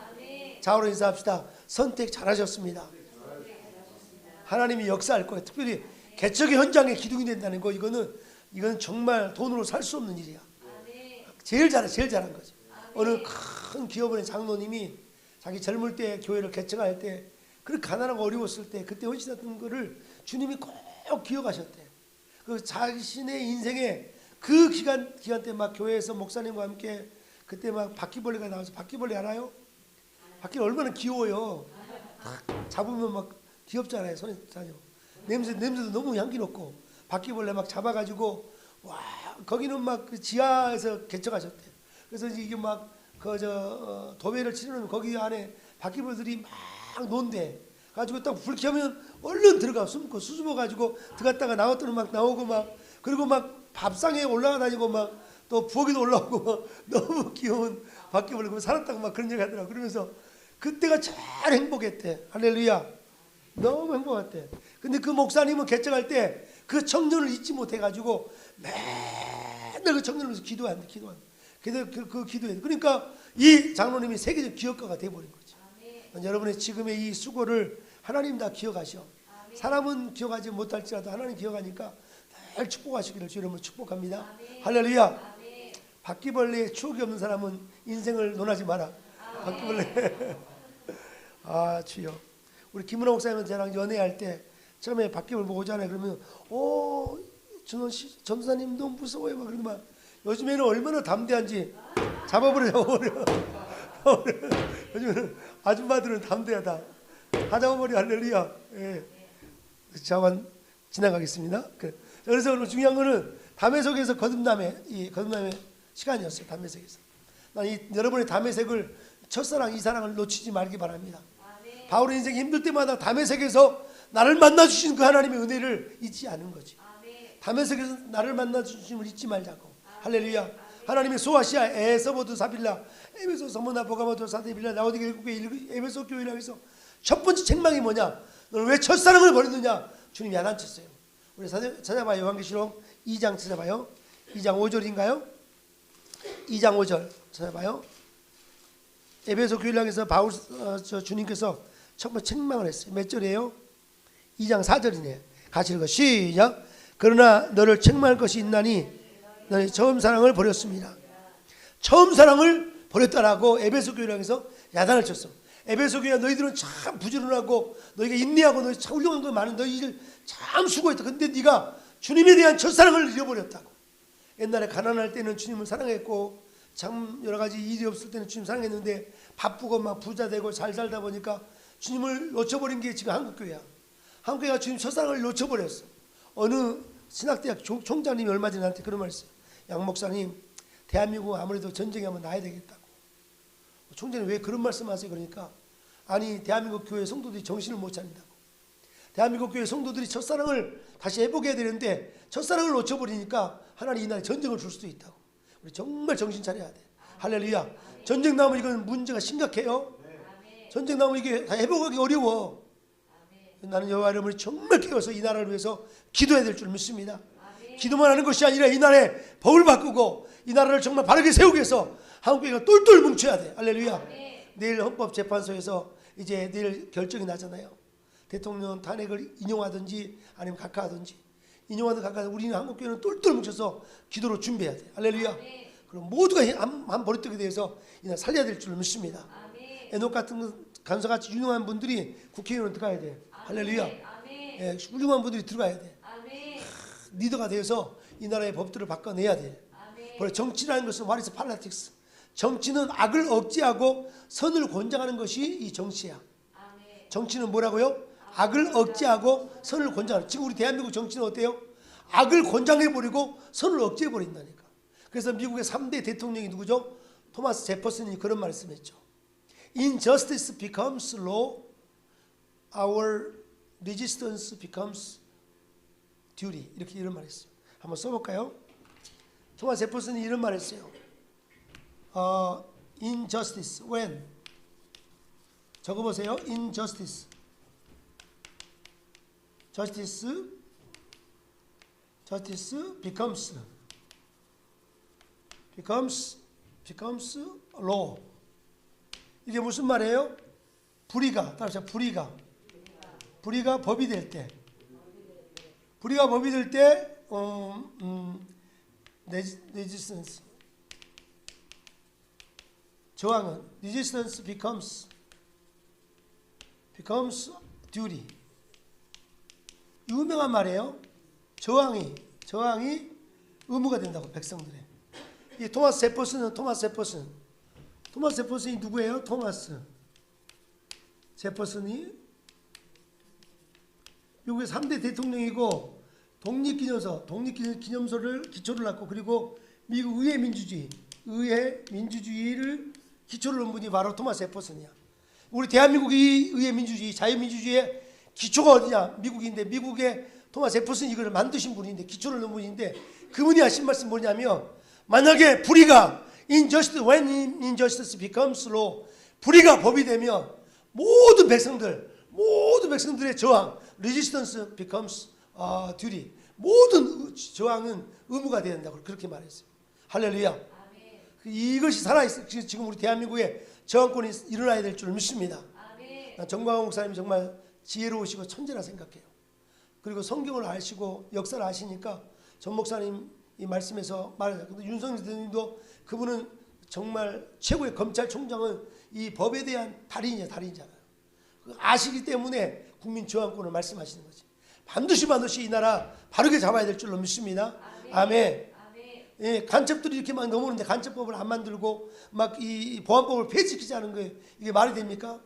자오로 인사합시다. 선택 잘하셨습니다. 하나님이 역사할 거예요. 특별히 개척의 현장에 기둥이 된다는 거, 이건 정말 돈으로 살 수 없는 일이야. 제일 잘한 거지. 어느 큰 기업원의 장로님이 자기 젊을 때 교회를 개척할 때 그렇게 가난하고 어려웠을 때 그때 헌신했던 거를 주님이 꼭 기억하셨대. 그 자신의 인생에 그 기간 때 막 교회에서 목사님과 함께 그때 막 바퀴벌레가 나와서, 바퀴벌레 알아요? 바퀴벌레 얼마나 귀여워요. 잡으면 막 귀엽잖아요. 손에 다녀. 냄새도 너무 향기롭고 바퀴벌레 막 잡아가지고 와, 거기는 막 그 지하에서 개척하셨대. 그래서 이게 막 도배를 치르면 거기 안에 바퀴벌들이 막 논대. 가지고 딱 불 켜면 얼른 들어가 숨고 수줍어 가지고 들어갔다가 나왔더니 막 나오고 막, 그리고 막 밥상에 올라가 다니고 막 또 부엌에도 올라오고 막 너무 귀여운 바퀴벌레 살았다고 막 그런 얘기 하더라고. 그러면서 그때가 제일 행복했대. 할렐루야. 너무 행복했대. 근데 그 목사님은 개척할 때 그 청년을 잊지 못해 가지고 맨날 그 청년을 위해서 기도한대. 그 기도해. 그러니까 이 장로님이 세계적 기업가가 돼버린 거지. 여러분의 지금의 이 수고를 하나님 다 기억하셔. 사람은 기억하지 못할지라도 하나님 기억하니까 늘 축복하시기를 주 이름으로 축복합니다. 할렐루야. 바퀴벌레에 추억이 없는 사람은 인생을 논하지 마라. 바퀴벌레. 아, 주여. 우리 김은호 목사님은 저랑 연애할 때 처음에 바퀴벌레 보고 오잖아요. 그러면 전도사님 너무 무서워요. 막 그러더만. 요즘에는 얼마나 담대한지 잡아버려. 요즘에는 아줌마들은 담대하다. 다 잡아버려. 할렐루야. 예. 지나가겠습니다. 그래서 오늘 중요한 거는 다메섹에서 거듭남의 시간이었어요. 다메섹에서. 여러분의 다메섹을 첫사랑 이사랑을 놓치지 말기 바랍니다. 아멘. 바울의 인생이 힘들 때마다 다메섹에서 나를 만나 주신 그 하나님의 은혜를 잊지 않은 거지. 아멘. 다메섹에서 나를 만나 주심을 잊지 말자고. 아멘. 할렐루야. 아멘. 하나님의 소아시아, 에서보드, 사빌라, 에베소, 서모나, 보가모토, 사데빌라, 라오디게 일국의 에베소 교회라고 해서 첫 번째 책망이 뭐냐? 너는 왜 첫사랑을 버렸느냐? 주님이 야단쳤어요. 우리 찾아봐요. 요한계시록 2장 찾아봐요. 2장 5절인가요? 2장 5절 찾아봐요. 에베소 교회를 향해서 바울 주님께서 정말 책망을 했어요. 몇 절이에요? 2장 4절이네. 같이 읽어. 시작. 그러나 너를 책망할 것이 있나니 너희 처음 사랑을 버렸습니다. 처음 사랑을 버렸다라고 에베소 교회를 향해서 야단을 쳤어. 에베소 교회야, 너희들은 참 부지런하고 너희가 인내하고 너희 참 훌륭한 거 많은 너희들 참 수고했다. 근데 네가 주님에 대한 첫사랑을 잃어버렸다고. 옛날에 가난할 때는 주님을 사랑했고 참 여러 가지 일이 없을 때는 주님 사랑했는데 바쁘고 막 부자 되고 잘 살다 보니까 주님을 놓쳐버린 게 지금 한국교회야. 한국교회가 주님 첫사랑을 놓쳐버렸어. 어느 신학대학 총장님이 얼마 전에 나한테 그런 말 했어요. 양 목사님, 대한민국 아무래도 전쟁이 한번 나야 되겠다고. 총장님 왜 그런 말씀하세요? 그러니까 아니 대한민국 교회 성도들이 정신을 못 차린다고. 대한민국 교회 성도들이 첫사랑을 다시 회복해야 되는데 첫사랑을 놓쳐버리니까 하나님 이날에 전쟁을 줄 수도 있다고. 우리 정말 정신 차려야 돼. 할렐루야. 전쟁 나면 이건 문제가 심각해요. 전쟁 나면 이게 다 회복하기 어려워. 나는 여호와 이름을 정말 깨워서 이 나라를 위해서 기도해야 될 줄 믿습니다. 기도만 하는 것이 아니라 이 나라에 법을 바꾸고 이 나라를 정말 바르게 세우기 위해서 한국교회가 똘똘 뭉쳐야 돼. 할렐루야. 내일 헌법재판소에서 이제 내일 결정이 나잖아요. 대통령 탄핵을 인용하든지 아니면 각하하든지. 인용하든 각하하든 우리는 한국교회는 똘똘 뭉쳐서 기도로 준비해야 돼. 할렐루야. 그럼 모두가 한 버릇에 대해서 이날 살려야 될 줄 믿습니다. 에녹 같은 간사같이 유능한 분들이 국회의원으로 들어가야 돼. 할렐루야. 예, 훌륭한 분들이 들어가야 돼. 리더가 되어서 이 나라의 법들을 바꿔내야 돼. 그리고 정치라는 것은 what is politics? 정치는 악을 억제하고 선을 권장하는 것이 이 정치야. 정치는 뭐라고요? 악을 억제하고 선을 권장하는. 지금 우리 대한민국 정치는 어때요? 악을 권장해버리고 선을 억제해버린다니까. 그래서 미국의 3대 대통령이 누구죠? 토마스 제퍼슨이 그런 말씀했죠. Injustice becomes law, our resistance becomes duty. 이렇게 이런 말했어요. 한번 써볼까요? 토마스 제퍼슨이 이런 말했어요. Injustice when 적어보세요. Injustice becomes law. 이게 무슨 말이에요? 불의가 법이 될 때, resistance 저항은 resistance becomes duty. 유명한 말이에요. 저항이 의무가 된다고 백성들의. 이 토마스 제퍼슨이 누구예요? 토마스 제퍼슨이 미국의 3대 대통령이고 독립기념서를 기초를 놨고 그리고 미국 의회 민주주의를 기초를 놓은 분이 바로 토마스 제퍼슨이야. 우리 대한민국이 의회 민주주의, 자유민주주의의 기초가 어디냐? 미국인데 미국의 토마스 제퍼슨이 이걸 만드신 분인데 기초를 놓은 분인데 그분이 하신 말씀 뭐냐면 만약에 불의가 when injustice becomes law, 불의가 법이 되면 모든 백성들의 저항 resistance becomes duty. 모든 저항은 의무가 되야 된다고 그렇게 말했어요. 할렐루야. 아멘. 이것이 살아있어. 지금 우리 대한민국에 저항권이 일어나야 될 줄 믿습니다. 정광훈 목사님 정말 지혜로우시고 천재라 생각해요. 그리고 성경을 아시고 역사를 아시니까 정 목사님 이 말씀에서 말해요. 근데 윤석열 대통령도 그분은 정말 최고의 검찰총장은 이 법에 대한 달인이잖아요. 아시기 때문에 국민 저항권을 말씀하시는 거지. 반드시 이 나라 바르게 잡아야 될 줄로 믿습니다. 아멘. 예, 간첩들이 이렇게 막 넘어오는데 간첩법을 안 만들고 막 이 보안법을 폐지시키자는 거예요. 이게 말이 됩니까?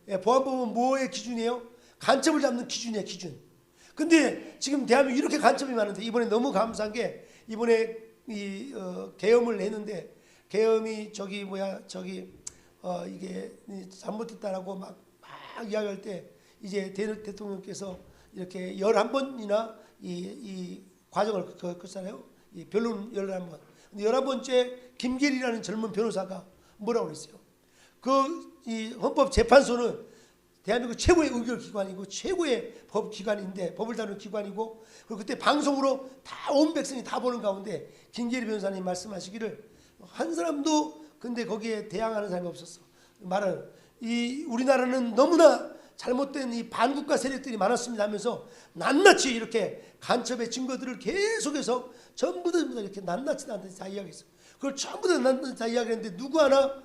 예, 보안법은 뭐의 기준이에요? 간첩을 잡는 기준이에요. 기준. 근데 지금 대한민국 이렇게 간첩이 많은데 이번에 너무 감사한 게 이번에 이 계엄을 내는데 계엄이 이게 잘못됐다라고 막 이야기할 때 이제 대통령께서 이렇게 11번이나 이 과정을 겪었잖아요. 이 변론 11번. 11번째 김계리라는 젊은 변호사가 뭐라고 그랬어요? 이 헌법재판소는 대한민국 최고의 의결기관이고 최고의 법기관인데 법을 다루는 기관이고 그리고 그때 방송으로 다 온 백성이 다 보는 가운데 김계리 변호사님 말씀하시기를 한 사람도 근데 거기에 대항하는 사람이 없었어. 말은 이 우리나라는 너무나 잘못된 이 반국가 세력들이 많았습니다 하면서 낱낱이 이렇게 간첩의 증거들을 계속해서 전부 다 이렇게 낱낱이 다 이야기했어. 그걸 전부 다 낱낱이 다 이야기했는데 누구 하나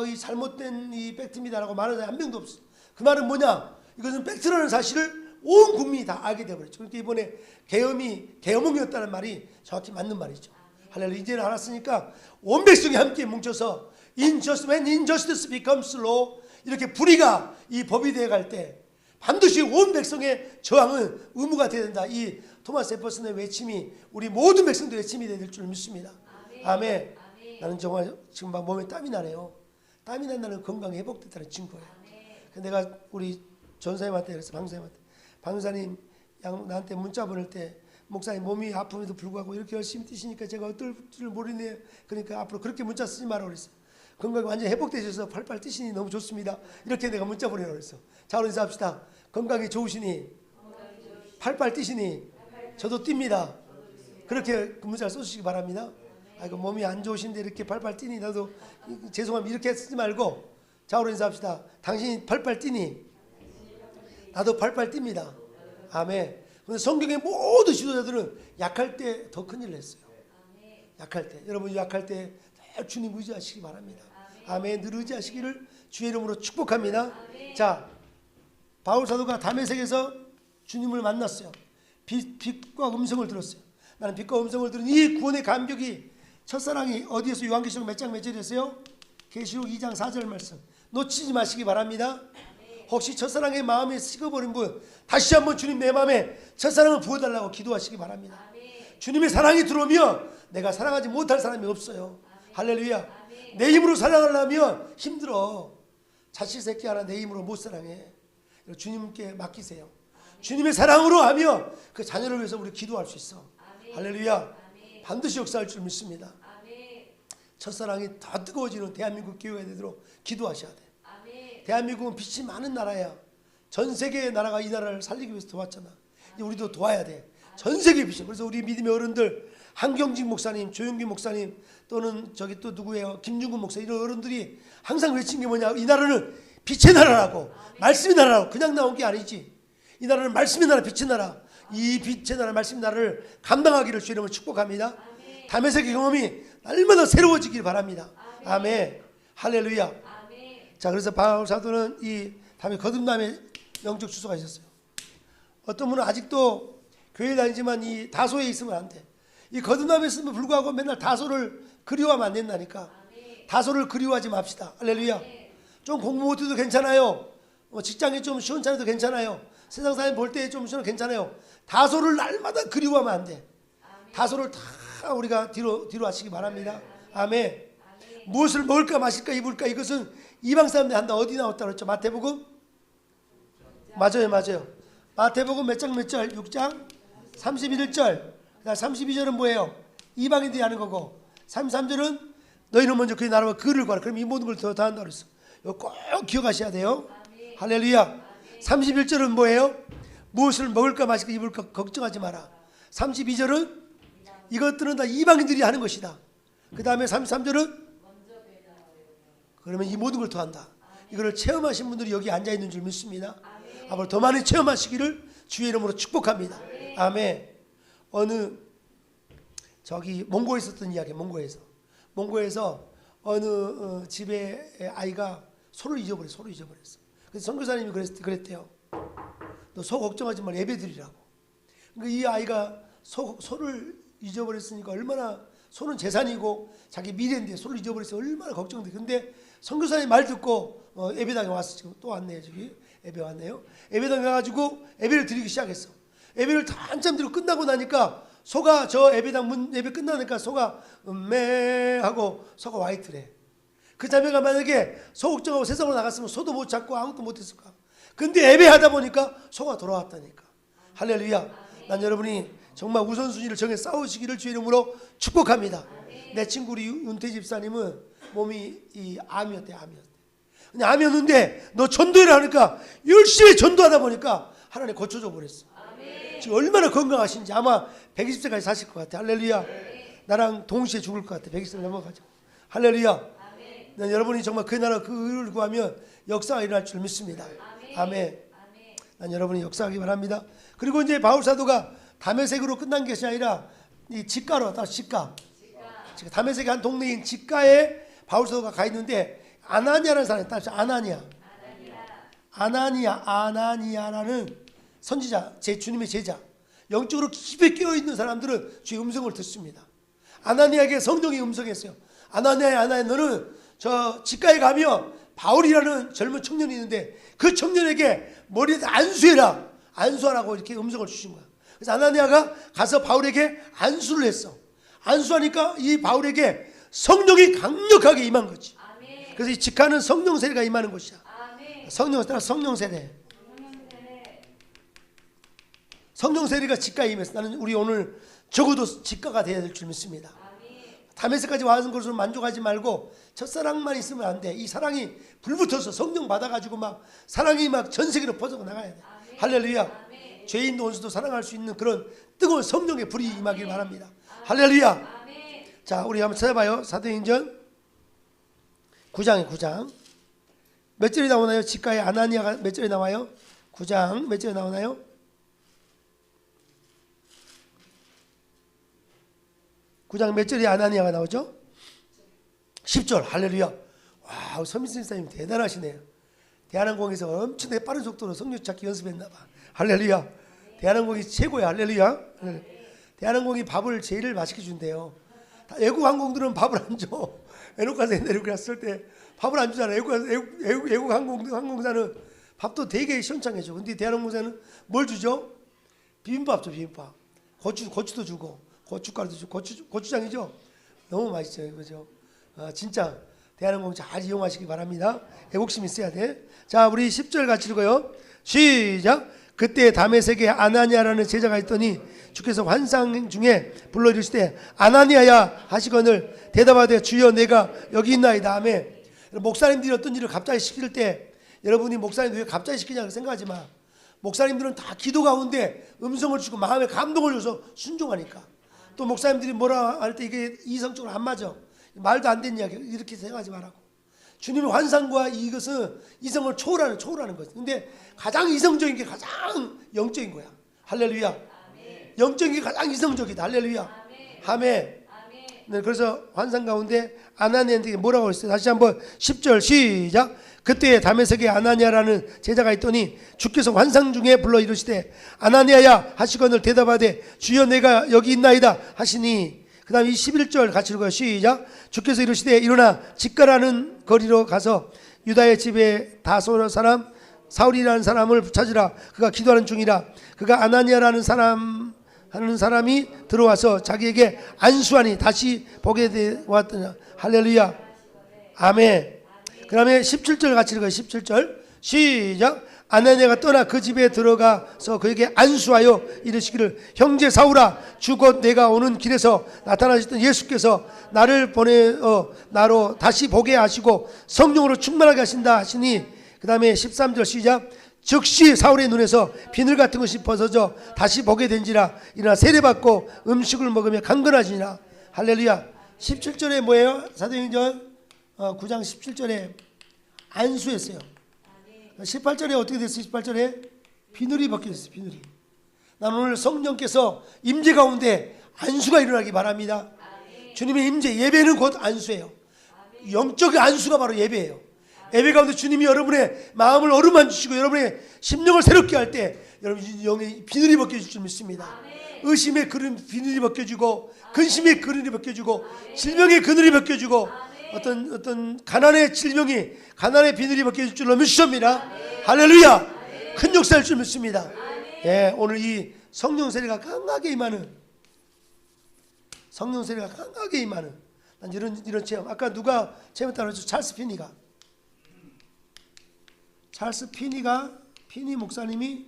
이 잘못된 이 팩트입니다라고 말하는 사람이 한 명도 없어. 그 말은 뭐냐? 이것은 팩트라는 사실을 온 국민이 다 알게 되어버렸죠. 그러니까 이번에 계엄이 계엄이었다는 말이 정확히 맞는 말이죠. 할렐루야. 이제는 알았으니까 온 백성이 함께 뭉쳐서 when injustice becomes law 이렇게 불의가 이 법이 되어갈 때 반드시 온 백성의 저항은 의무가 되어야 된다. 이 토마스 제퍼슨의 외침이 우리 모든 백성들의 외침이 될 줄 믿습니다. 아멘. 나는 정말 지금 막 몸에 땀이 나네요. 땀이 난다는 건강이 회복됐다는 증거예요. 내가 우리 전사님한테 그래서 방사님 나한테 문자 보낼 때 목사님 몸이 아픔에도 불구하고 이렇게 열심히 뛰시니까 제가 어떨 줄 모르네요. 그러니까 앞으로 그렇게 문자 쓰지 마라 그랬어요. 건강이 완전히 회복되셔서 팔팔 뛰시니 너무 좋습니다. 이렇게 내가 문자 보내라고 그랬어. 자, 우리 인사합시다. 건강이 좋으시니 팔팔 뛰시니 저도 뜁니다. 그렇게 그 문자를 써주시기 바랍니다. 아이고 몸이 안 좋으신데 이렇게 팔팔 뛰니 나도 죄송합니다. 이렇게 쓰지 말고 자, 우리 인사합시다. 당신이 팔팔 뛰니 나도 팔팔 뜁니다. 아멘. 근데 성경의 모든 지도자들은 약할 때 더 큰일을 했어요. 약할 때. 여러분 약할 때 주님 의지하시기 바랍니다. 아멘. 늘 의지하시기를 주의 이름으로 축복합니다. 자, 바울 사도가 다메섹에서 주님을 만났어요. 빛과 음성을 들었어요. 나는 빛과 음성을 들은 이 구원의 감격이 첫사랑이 어디에서 요한계시록 몇 장 몇 절이었어요? 계시록 2장 4절 말씀 놓치지 마시기 바랍니다. 혹시 첫사랑의 마음이 식어버린 분 다시 한번 주님 내 마음에 첫사랑을 부어달라고 기도하시기 바랍니다. 주님의 사랑이 들어오면 내가 사랑하지 못할 사람이 없어요. 할렐루야. 내 힘으로 사랑하려면 힘들어. 자식 새끼 하나 내 힘으로 못 사랑해. 주님께 맡기세요. 주님의 사랑으로 하면 그 자녀를 위해서 우리 기도할 수 있어. 할렐루야. 반드시 역사할 줄 믿습니다. 첫사랑이 더 뜨거워지는 대한민국 교회가 되도록 기도하셔야 돼. 대한민국은 빛이 많은 나라야. 전 세계의 나라가 이 나라를 살리기 위해서 도왔잖아. 우리도 도와야 돼. 전 세계 빛이. 그래서 우리 믿음의 어른들 한경직 목사님, 조용기 목사님 또는 저기 또 누구예요? 김중근 목사 이런 어른들이 항상 외친 게 뭐냐? 이 나라는 빛의 나라라고. 말씀의 나라라고. 그냥 나온 게 아니지. 이 나라는 말씀의 나라, 빛의 나라. 이 빛의 나라, 말씀의 나라를 감당하기를 주의 이름으로 축복합니다. 다메섹의 경험이 날마다 새로워지길 바랍니다. 아멘. 할렐루야. 자, 그래서 바울 사도는 이 다음에 거듭남의 영적 주소가 있었어요. 어떤 분은 아직도 교회 다니지만 이 다소에 있으면 안 돼. 이 거듭남에 있으면 불구하고 맨날 다소를 그리워하면 안 된다니까. 다소를 그리워하지 맙시다. 할렐루야. 좀 공부 못해도 괜찮아요. 직장이 좀 시원찮아도 괜찮아요. 세상 사람 볼 때 좀 시원 괜찮아요. 다소를 날마다 그리워하면 안 돼. 다소를 다 우리가 뒤로 하시기 바랍니다. 아멘. 무엇을 먹을까 마실까 입을까 이것은 이방 사람들이 한다. 어디 나왔다 그랬죠? 마태복음? 맞아요. 마태복음 몇 장 몇 절? 6장 31절. 32절은 뭐예요? 이방인들이 하는 거고 33절은 너희는 먼저 그의 나라와 그를 구하라. 그럼 이 모든 걸 더 한다 그랬어. 이거 꼭 기억하셔야 돼요. 할렐루야. 31절은 뭐예요? 무엇을 먹을까 마실까 입을까 걱정하지 마라. 32절은 이것들은 다 이방인들이 하는 것이다. 그 다음에 33절은 그러면 이 모든 걸 더한다. 이거를 체험하신 분들이 여기 앉아있는 줄 믿습니다. 앞으로 더 많이 체험하시기를 주의 이름으로 축복합니다. 아멘. 어느 저기 몽고에 있었던 이야기. 몽고에서 어느 집에 아이가 소를 잊어버렸어. 그래서 선교사님이 그랬대요. 너 소 걱정하지 말 예배 드리라고. 그러니까 이 아이가 소를 잊어버렸으니까 얼마나 소는 재산이고 자기 미래인데 소를 잊어버려서 얼마나 걱정돼. 근데 선교사님 말 듣고 예배당에 와서 지금 또 왔네요. 저기 예배 왔네요. 예배당에 가가지고 예배를 드리기 시작했어. 예배를 다 한참 뒤로 끝나고 나니까 소가 저 예배당 문 예배 끝나니까 소가 하고 소가 와 있더래. 그 자매가 만약에 소 걱정하고 세상으로 나갔으면 소도 못 잡고 아무것도 못했을 거야. 근데 예배하다 보니까 소가 돌아왔다니까. 할렐루야. 난 여러분이 정말 우선순위를 정해 싸우시기를 주의 이름으로 축복합니다. 내 친구 우리 윤태 집사님은 몸이 암이었대. 근데 암이었는데 너 전도를 하니까 열심히 전도하다 보니까 하나님 고쳐줘 버렸어. 지금 얼마나 건강하신지. 아마 120세까지 사실 것 같아. 할렐루야. 나랑 동시에 죽을 것 같아. 120세 넘어가죠. 할렐루야. 난 여러분이 정말 그 나라 그 의를 구하면 역사가 일어날 줄 믿습니다. 아멘. 난 여러분이 역사하기 바랍니다. 그리고 이제 바울 사도가 다메섹으로 끝난 것이 아니라 이 직가로 왔다. 직가. 다메섹의 한 동네인 직가에 바울 사도가 가 있는데 아나니아라는 사람이 있다. 아나니아라는 선지자, 제 주님의 제자, 영적으로 깊이 깨어 있는 사람들은 주의 음성을 듣습니다. 아나니아에게 성령이 음성했어요. 아나니아, 너는 저 직가에 가면 바울이라는 젊은 청년이 있는데 그 청년에게 머리에다 안수하라고 이렇게 음성을 주신 거야. 그래서 아나니아가 가서 바울에게 안수를 했어. 안수하니까 이 바울에게 성령이 강력하게 임한 거지. 그래서 이 직가는 성령 세례가 임하는 곳이야. 성령 세례. 성령 세례가 직가에 임했어. 나는 우리 오늘 적어도 직가가 돼야 될 줄 믿습니다. 다메섹까지 와는 것으로 만족하지 말고 첫사랑만 있으면 안 돼. 이 사랑이 불붙어서 성령 받아가지고 막 사랑이 막 전 세계로 퍼져 나가야 돼. 할렐루야. 죄인도 원수도 사랑할 수 있는 그런 뜨거운 성령의 불이 임하길 바랍니다. 할렐루야. 자, 우리 한번 찾아봐요. 사도행전 9장에 9장 몇 절이 나오나요? 직가에 아나니아가 몇 절이 나와요? 9장 몇 절이 나오나요? 9장 몇 절에 아나니아가 나오죠? 10절. 할렐루야. 와, 서민선 집사님 대단하시네요. 대한항공에서 엄청 빠른 속도로 성령 찾기 연습했나 봐. 할렐루야. 대한항공이 최고야. 할렐루야. 대한항공이 밥을 제일 맛있게 준대요. 외국 항공들은 밥을 안 줘. 에노카서 내리고 갔을 때 밥을 안 주잖아. 외국 항공사는 밥도 되게 시원찮게 줘. 근데 대한항공사는 뭘 주죠? 비빔밥 줘. 비빔밥. 고추도 주고 고춧가루도 주고 고추장이죠. 너무 맛있어요. 그죠? 진짜 대한항공 잘 이용하시기 바랍니다. 애국심 있어야 돼. 자, 우리 10절 같이 읽어요. 시작. 그때 다메섹에 아나니아라는 제자가 있더니 주께서 환상 중에 불러 이르시되 아나니아야 하시거늘 대답하되 주여 내가 여기 있나이다. 아멘. 목사님들이 어떤 일을 갑자기 시킬 때 여러분이 목사님들 왜 갑자기 시키냐고 생각하지 마. 목사님들은 다 기도 가운데 음성을 주고 마음에 감동을 줘서 순종하니까. 또 목사님들이 뭐라 할 때 이게 이성적으로 안 맞아. 말도 안 되는 이야기 이렇게 생각하지 말라고. 주님의 환상과 이것은 이성을 초월하는 거지. 근데 가장 이성적인 게 가장 영적인 거야. 할렐루야. 영적인 게 가장 이성적이다. 할렐루야. 아멘. 네, 그래서 환상 가운데 아나니아한테 뭐라고 했어요? 다시 한번 10절 시작. 그때 다메섹에 아나니아라는 제자가 있더니 주께서 환상 중에 불러 이르시되 아나니아야 하시거늘 대답하되 주여 내가 여기 있나이다 하시니. 그 다음 이 11절 같이 읽어요. 시작. 주께서 이르시되 일어나 직가라는 거리로 가서 유다의 집에 다소 사람 사울이라는 사람을 찾으라. 그가 기도하는 중이라. 그가 아나니아라는 사람이 들어와서 자기에게 안수하니 다시 보게 되었더니. 할렐루야. 아멘. 그 다음에 17절 같이 읽어요. 17절 시작. 아나니아가 떠나 그 집에 들어가서 그에게 안수하여 이르시기를 형제 사울아 주 곧 내가 오는 길에서 나타나셨던 예수께서 나를 보내어 나로 다시 보게 하시고 성령으로 충만하게 하신다 하시니. 그 다음에 13절 시작. 즉시 사울의 눈에서 비늘 같은 것이 벗어져 다시 보게 된지라. 이러나 세례받고 음식을 먹으며 강건하지니라. 할렐루야. 17절에 뭐예요? 사도행전 9장 17절에 안수했어요. 18절에 어떻게 됐어요? 18절에 비늘이 벗겨졌어요. 비늘이. 난 오늘 성령께서 임재 가운데 안수가 일어나기 바랍니다. 주님의 임재, 예배는 곧 안수예요. 영적인 안수가 바로 예배예요. 예배 가운데 주님이 여러분의 마음을 어루만지시고 여러분의 심령을 새롭게 할 때 여러분 영의 비늘이 벗겨질 줄 믿습니다. 의심의 비늘이 벗겨지고 근심의 그늘이 벗겨지고 질병의 그늘이 벗겨지고 어떤 가난의 비늘이 벗겨질 줄로 믿습니다. 할렐루야. 큰 역사일 줄 믿습니다. 예, 오늘 이 성령 세례가 강하게 임하는, 성령 세례가 강하게 임하는, 난 이런 체험. 아까 누가 체험했다고 했죠? 찰스 피니 목사님이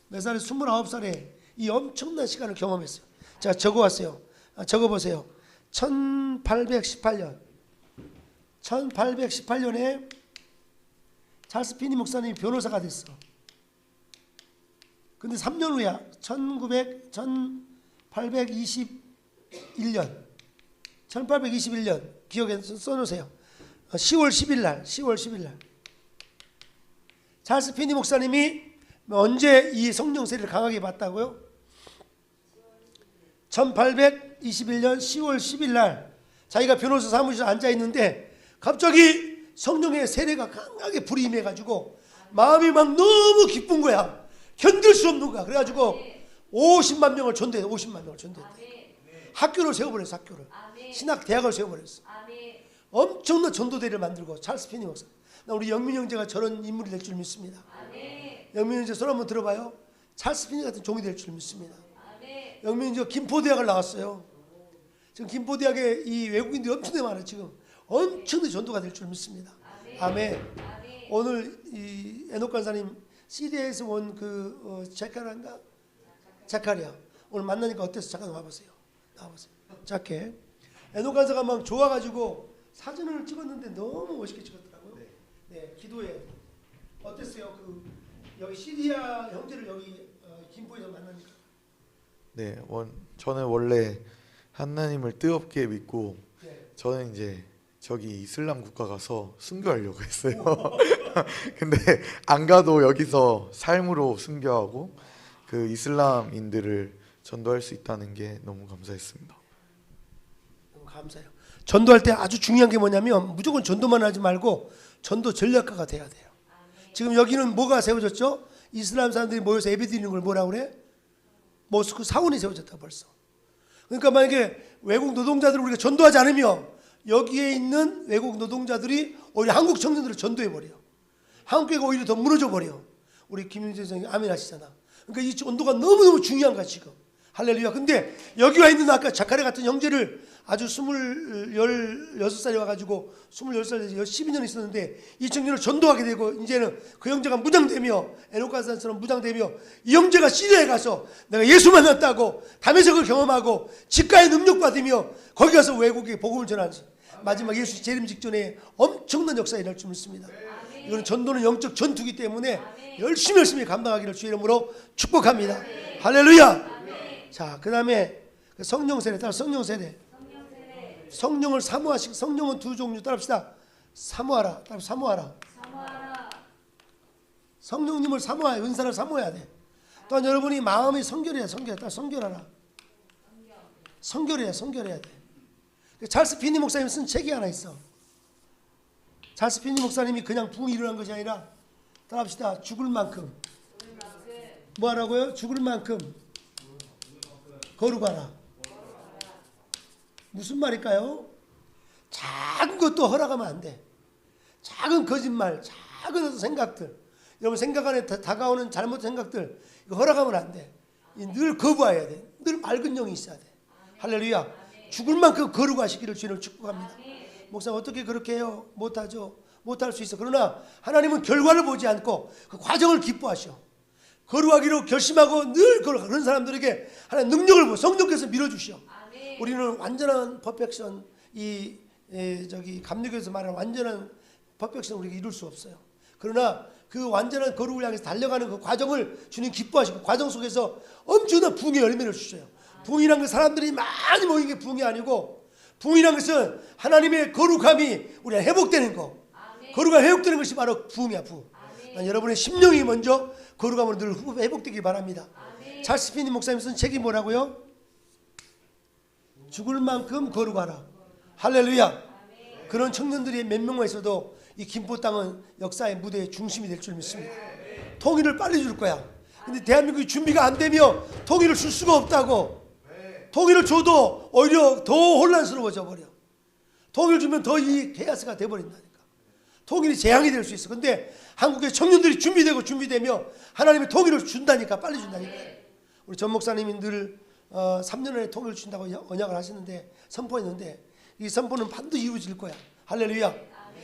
몇 살에 29살에 이 엄청난 시간을 경험했어요. 제가 적어왔어요. 적어보세요. 1818년에 찰스 피니 목사님이 변호사가 됐어. 근데 3년 후야. 1821년 기억에 써놓으세요. 10월 10일 날 찰스 피니 목사님이 언제 이 성령 세례를 강하게 받다고요? 1821년 10월 10일 날 자기가 변호사 사무실에 앉아 있는데 갑자기 성령의 세례가 강하게 불이 임해가지고 마음이 막 너무 기쁜 거야. 견딜 수 없는 거야. 그래가지고 50만 명을 전도해. 50만 명을 전도했대. 학교를 세워버렸어. 학교를. 신학 대학을 세워버렸어. 엄청난 전도대를 만들고 찰스 피니 목사. 우리 영민 형제가 저런 인물이 될 줄 믿습니다. 영민 형제 손 한번 들어봐요. 찰스 피니 같은 종이 될 줄 믿습니다. 영민 형제가 김포대학을 나왔어요. 지금 김포대학에 이 외국인들이 엄청나게 많아요. 지금 엄청나게 전도가 될 줄 믿습니다. 아멘. 오늘 이 에녹 간사님 시리아에서 온 그 자카리아 오늘 만나니까 어땠어? 잠깐 와보세요. 나와보세요. 작게 에녹 간사가 막 좋아가지고 사진을 찍었는데 너무 멋있게 찍었더라고요. 네, 기도해. 어땠어요? 그 여기 시리아 형제를 여기 김포에서 만나니까. 네, 저는 원래 하나님을 뜨겁게 믿고 저는 이제 저기 이슬람 국가 가서 순교하려고 했어요. 근데 안 가도 여기서 삶으로 순교하고 그 이슬람인들을 전도할 수 있다는 게 너무 감사했습니다. 너무 감사해요. 전도할 때 아주 중요한 게 뭐냐면 무조건 전도만 하지 말고 전도 전략가가 돼야 돼요. 지금 여기는 뭐가 세워졌죠? 이슬람 사람들이 모여서 예배드리는 걸 뭐라고 그래? 모스크 사원이 세워졌다 벌써. 그러니까 만약에 외국 노동자들을 우리가 전도하지 않으면 여기에 있는 외국 노동자들이 오히려 한국 청년들을 전도해버려. 한국교회가 오히려 더 무너져버려. 우리 김윤재 선생님 아멘 하시잖아. 그러니까 이 전도가 너무너무 중요한 거야 지금. 할렐루야. 근데 여기 와 있는 아까 자카리아 같은 형제를 아주 16살에 와가지고 28살에 12년 있었는데 이 청년을 전도하게 되고 이제는 그 형제가 무장되며 에녹 간사처럼 무장되며 이 형제가 시리아에 가서 내가 예수 만났다고 담에색을 경험하고 직가의 능력 받으며 거기 가서 외국에 복음을 전하는 마지막 예수 재림 직전에 엄청난 역사가 일어날 줄 믿습니다. 이거는 전도는 영적 전투기 때문에 열심히 감당하기를 주의 이름으로 축복합니다. 할렐루야. 자, 그 다음에 성령 세례 따라 성령 세례. 성령을 사모하시고 성령은 두 종류 따라합시다. 사모하라. 따라 사모하라. 성령님을 사모해야 은사를 사모해야 돼. 또한 여러분이 마음이 성결해야 따라 성결하라. 성결해야 돼. 찰스 피니 목사님 쓴 책이 하나 있어. 찰스 피니 목사님이 그냥 부흥이 일어난 것이 아니라 따라합시다. 죽을 만큼 뭐 하라고요? 죽을 만큼 거룩하라. 무슨 말일까요? 작은 것도 허락하면 안 돼. 작은 거짓말, 작은 어떤 생각들, 여러분 생각 안에 다가오는 잘못된 생각들 이거 허락하면 안 돼. 늘 거부해야 돼. 늘 맑은 영이 있어야 돼. 할렐루야. 죽을 만큼 거룩하시기를 주님을 축복합니다. 목사님 어떻게 그렇게 해요? 못하죠. 못할 수 있어. 그러나 하나님은 결과를 보지 않고 그 과정을 기뻐하셔. 거룩하기로 결심하고 늘 거룩한 그런 사람들에게 하나님 능력을 보여 성령께서 밀어주셔. 우리는 완전한 퍼펙션 저기 감리교에서 말하는 완전한 퍼펙션 우리가 이룰 수 없어요. 그러나 그 완전한 거룩을 향해서 달려가는 그 과정을 주님 기뻐하시고 과정 속에서 엄청난 부흥의 열매를 주셔요. 부흥이란 건 사람들이 많이 모인 게 부흥이 아니고 부흥이란 것은 하나님의 거룩함이 우리가 회복되는 거. 거룩함이 회복되는 것이 바로 부흥이야. 부흥. 난 여러분의 심령이 먼저 거룩함으로 늘 회복되길 바랍니다. 찰스 피니 목사님 쓴 책이 뭐라고요? 죽을 만큼 거룩하라. 할렐루야. 그런 청년들이 몇 명만 있어도 이 김포 땅은 역사의 무대의 중심이 될 줄 믿습니다. 통일을 빨리 줄 거야. 근데 대한민국이 준비가 안 되며 통일을 줄 수가 없다고. 통일을 줘도 오히려 더 혼란스러워져 버려. 통일을 주면 더 이 케이스가 돼버린다니까. 통일이 재앙이 될 수 있어. 근데 한국의 청년들이 준비되며 하나님의 통일을 준다니까. 빨리 준다니까. 우리 전 목사님이 늘 3년 안에 통일을 준다고 언약을 하시는데 선포했는데 이 선포는 반드시 이루어질 거야. 할렐루야.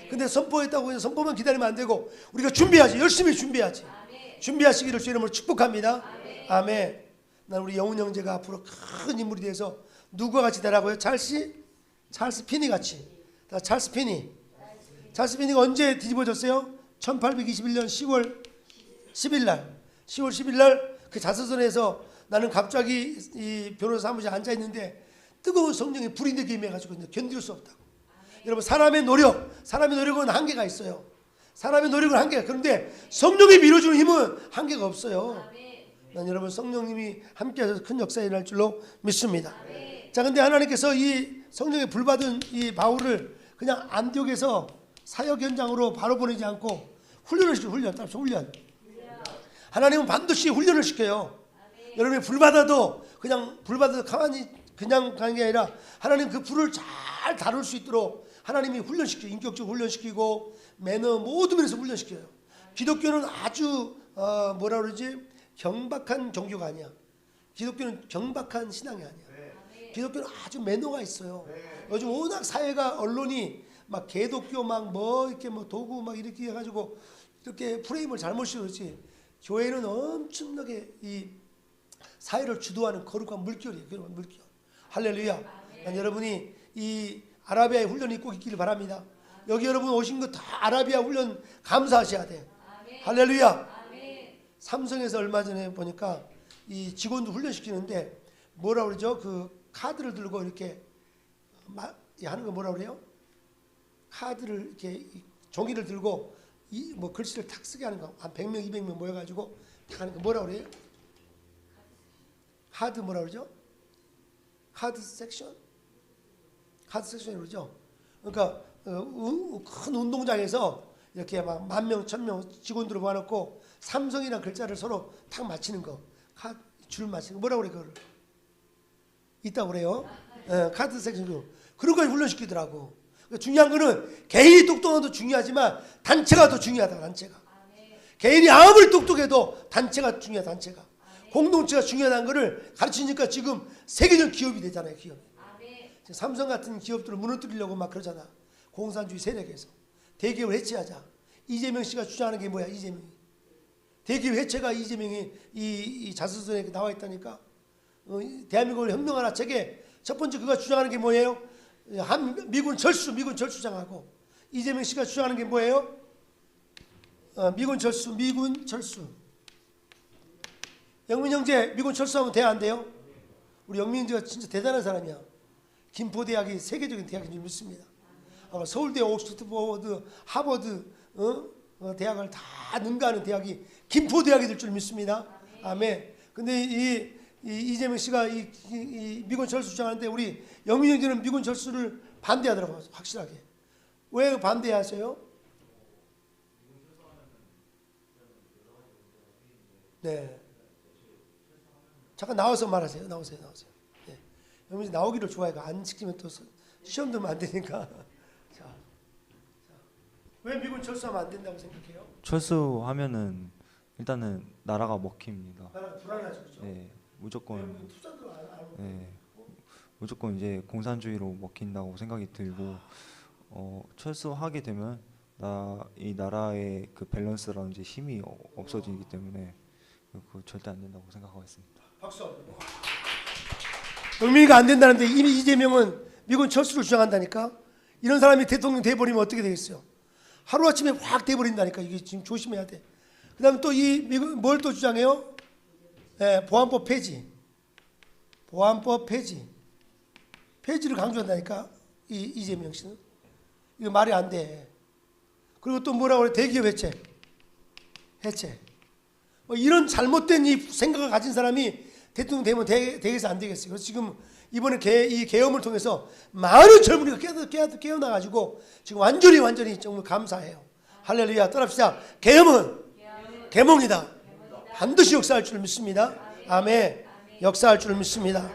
근데 선포했다고 해서 선포만 기다리면 안 되고 우리가 준비하지. 열심히 준비하지. 준비하시기를 주 이름으로 축복합니다. 아멘. 난 우리 영훈 형제가 앞으로 큰 인물이 돼서 누구와 같이 되라고요? 찰스 피니 같이. 찰스 피니가 언제 뒤집어졌어요? 1821년 10월 10일 날 그 자서전에서 나는 갑자기 이 변호사 사무실에 앉아 있는데 뜨거운 성령이 불이 내게 임해가지고 견딜 수 없다고. 여러분 사람의 노력은 한계가 있어요. 사람의 노력은 한계가. 그런데 성령이 밀어주는 힘은 한계가 없어요. 난 여러분 성령님이 함께해서 큰 역사가 일어날 줄로 믿습니다. 자, 근데 하나님께서 이 성령의 불받은 이 바울을 그냥 안디옥에서 사역 현장으로 바로 보내지 않고 훈련을 시켜요. 훈련. 하나님은 반드시 훈련을 시켜요. 여러분이 불받아도 가만히 그냥 가는 게 아니라 하나님 그 불을 잘 다룰 수 있도록 하나님이 훈련시켜요. 인격적으로 훈련시키고 매너 모든 면에서 훈련시켜요. 기독교는 아주 뭐라 그러지? 경박한 종교가 아니야. 기독교는 경박한 신앙이 아니야. 기독교는 아주 매너가 있어요. 요즘 워낙 사회가 언론이 막 개독교 막 뭐 이렇게 뭐 도구 막 이렇게 해가지고 이렇게 프레임을 잘못 씌우지. 교회는 엄청나게 이 사회를 주도하는 거룩한 물결이에요. 거룩한 물결. 할렐루야. 여러분이 이 아라비아의 훈련이 꼭 있기를 바랍니다. 여기 여러분 오신 거 다 아라비아 훈련 감사하셔야 돼. 할렐루야. 삼성에서 얼마 전에 보니까 이 직원도 훈련시키는데 뭐라 그러죠? 그 카드를 들고 이렇게 하는 거 뭐라 그래요? 카드를 이렇게 종이를 들고 뭐 글씨를 탁 쓰게 하는 거. 한 100명, 200명 모여가지고 탁 하는 거 뭐라 그래요? 카드 뭐라 그러죠? 카드 섹션이 그러죠. 그러니까 큰 운동장에서 이렇게 막 10,000명, 1,000명 직원들을 모아놓고 삼성이라는 글자를 서로 탁 맞히는 거. 줄 맞히는 거. 뭐라 그래 그걸? 있다고 그래요. 카드 섹션. 그런 걸 훈련시키더라고. 중요한 거는 개인이 똑똑한 것도 중요하지만 단체가 더 중요하다. 단체가. 개인이 아무리 똑똑해도 단체가 중요하다. 단체가. 공동체가 중요하다는 것을 가르치니까 지금 세계적 기업이 되잖아요. 기업이. 삼성 같은 기업들을 무너뜨리려고 막 그러잖아. 공산주의 세력에서. 대기업을 해체하자. 이재명 씨가 주장하는 게 뭐야? 이재명이. 대기업 해체가 이재명이 이 자서전에 나와 있다니까. 대한민국을 혁명하라 책에 첫 번째 그가 주장하는 게 뭐예요? 미군 철수장하고 이재명 씨가 주장하는 게 뭐예요? 미군 철수. 영민 형제 미군 철수하면 돼야 안 돼요? 우리 영민 형제가 진짜 대단한 사람이야. 김포대학이 세계적인 대학인 줄 믿습니다. 아마 서울대, 옥스퍼드, 하버드 대학을 다 능가하는 대학이 김포대학이 될 줄 믿습니다. 아멘. 근데 이재명 씨가 이 미군 철수 주장하는데 우리 영민 형제는 미군 철수를 반대하더라고요. 확실하게. 왜 반대하세요? 네. 잠깐 나와서 말하세요. 나오세요. 네. 영민 씨 나오기를 좋아해요. 안 시키면 또 시험 들면 안 되니까. 자. 왜 미군 철수하면 안 된다고 생각해요? 철수하면은 일단은 나라가 먹힙니다. 나라가 불안하죠. 그렇죠? 네, 무조건 무조건 이제 공산주의로 먹힌다고 생각이 들고 철수하게 되면 이 나라의 그 밸런스라든지 힘이 없어지기 때문에 그 절대 안 된다고 생각하고 있습니다. 박수. 영민이가 안 된다는데 이미 이재명은 미군 철수를 주장한다니까. 이런 사람이 대통령 돼버리면 어떻게 되겠어요? 하루아침에 확 돼버린다니까. 이게 지금 조심해야 돼. 그 다음에 또 이 미군 뭘 또 주장해요? 네, 보안법 폐지. 폐지를 강조한다니까. 이재명 씨는. 이거 말이 안 돼. 그리고 또 뭐라고 그래? 대기업 해체. 뭐 이런 잘못된 이 생각을 가진 사람이 대통령 되면 되겠어 안 되겠어요? 그래서 지금 이번에 이 계엄을 통해서 많은 젊은이가 깨어나가지고 지금 완전히 정말 감사해요. 할렐루야. 떠납시다. 계엄은 계몽이다. 반드시 역사할 줄 믿습니다. 아멘. 역사할 줄 믿습니다.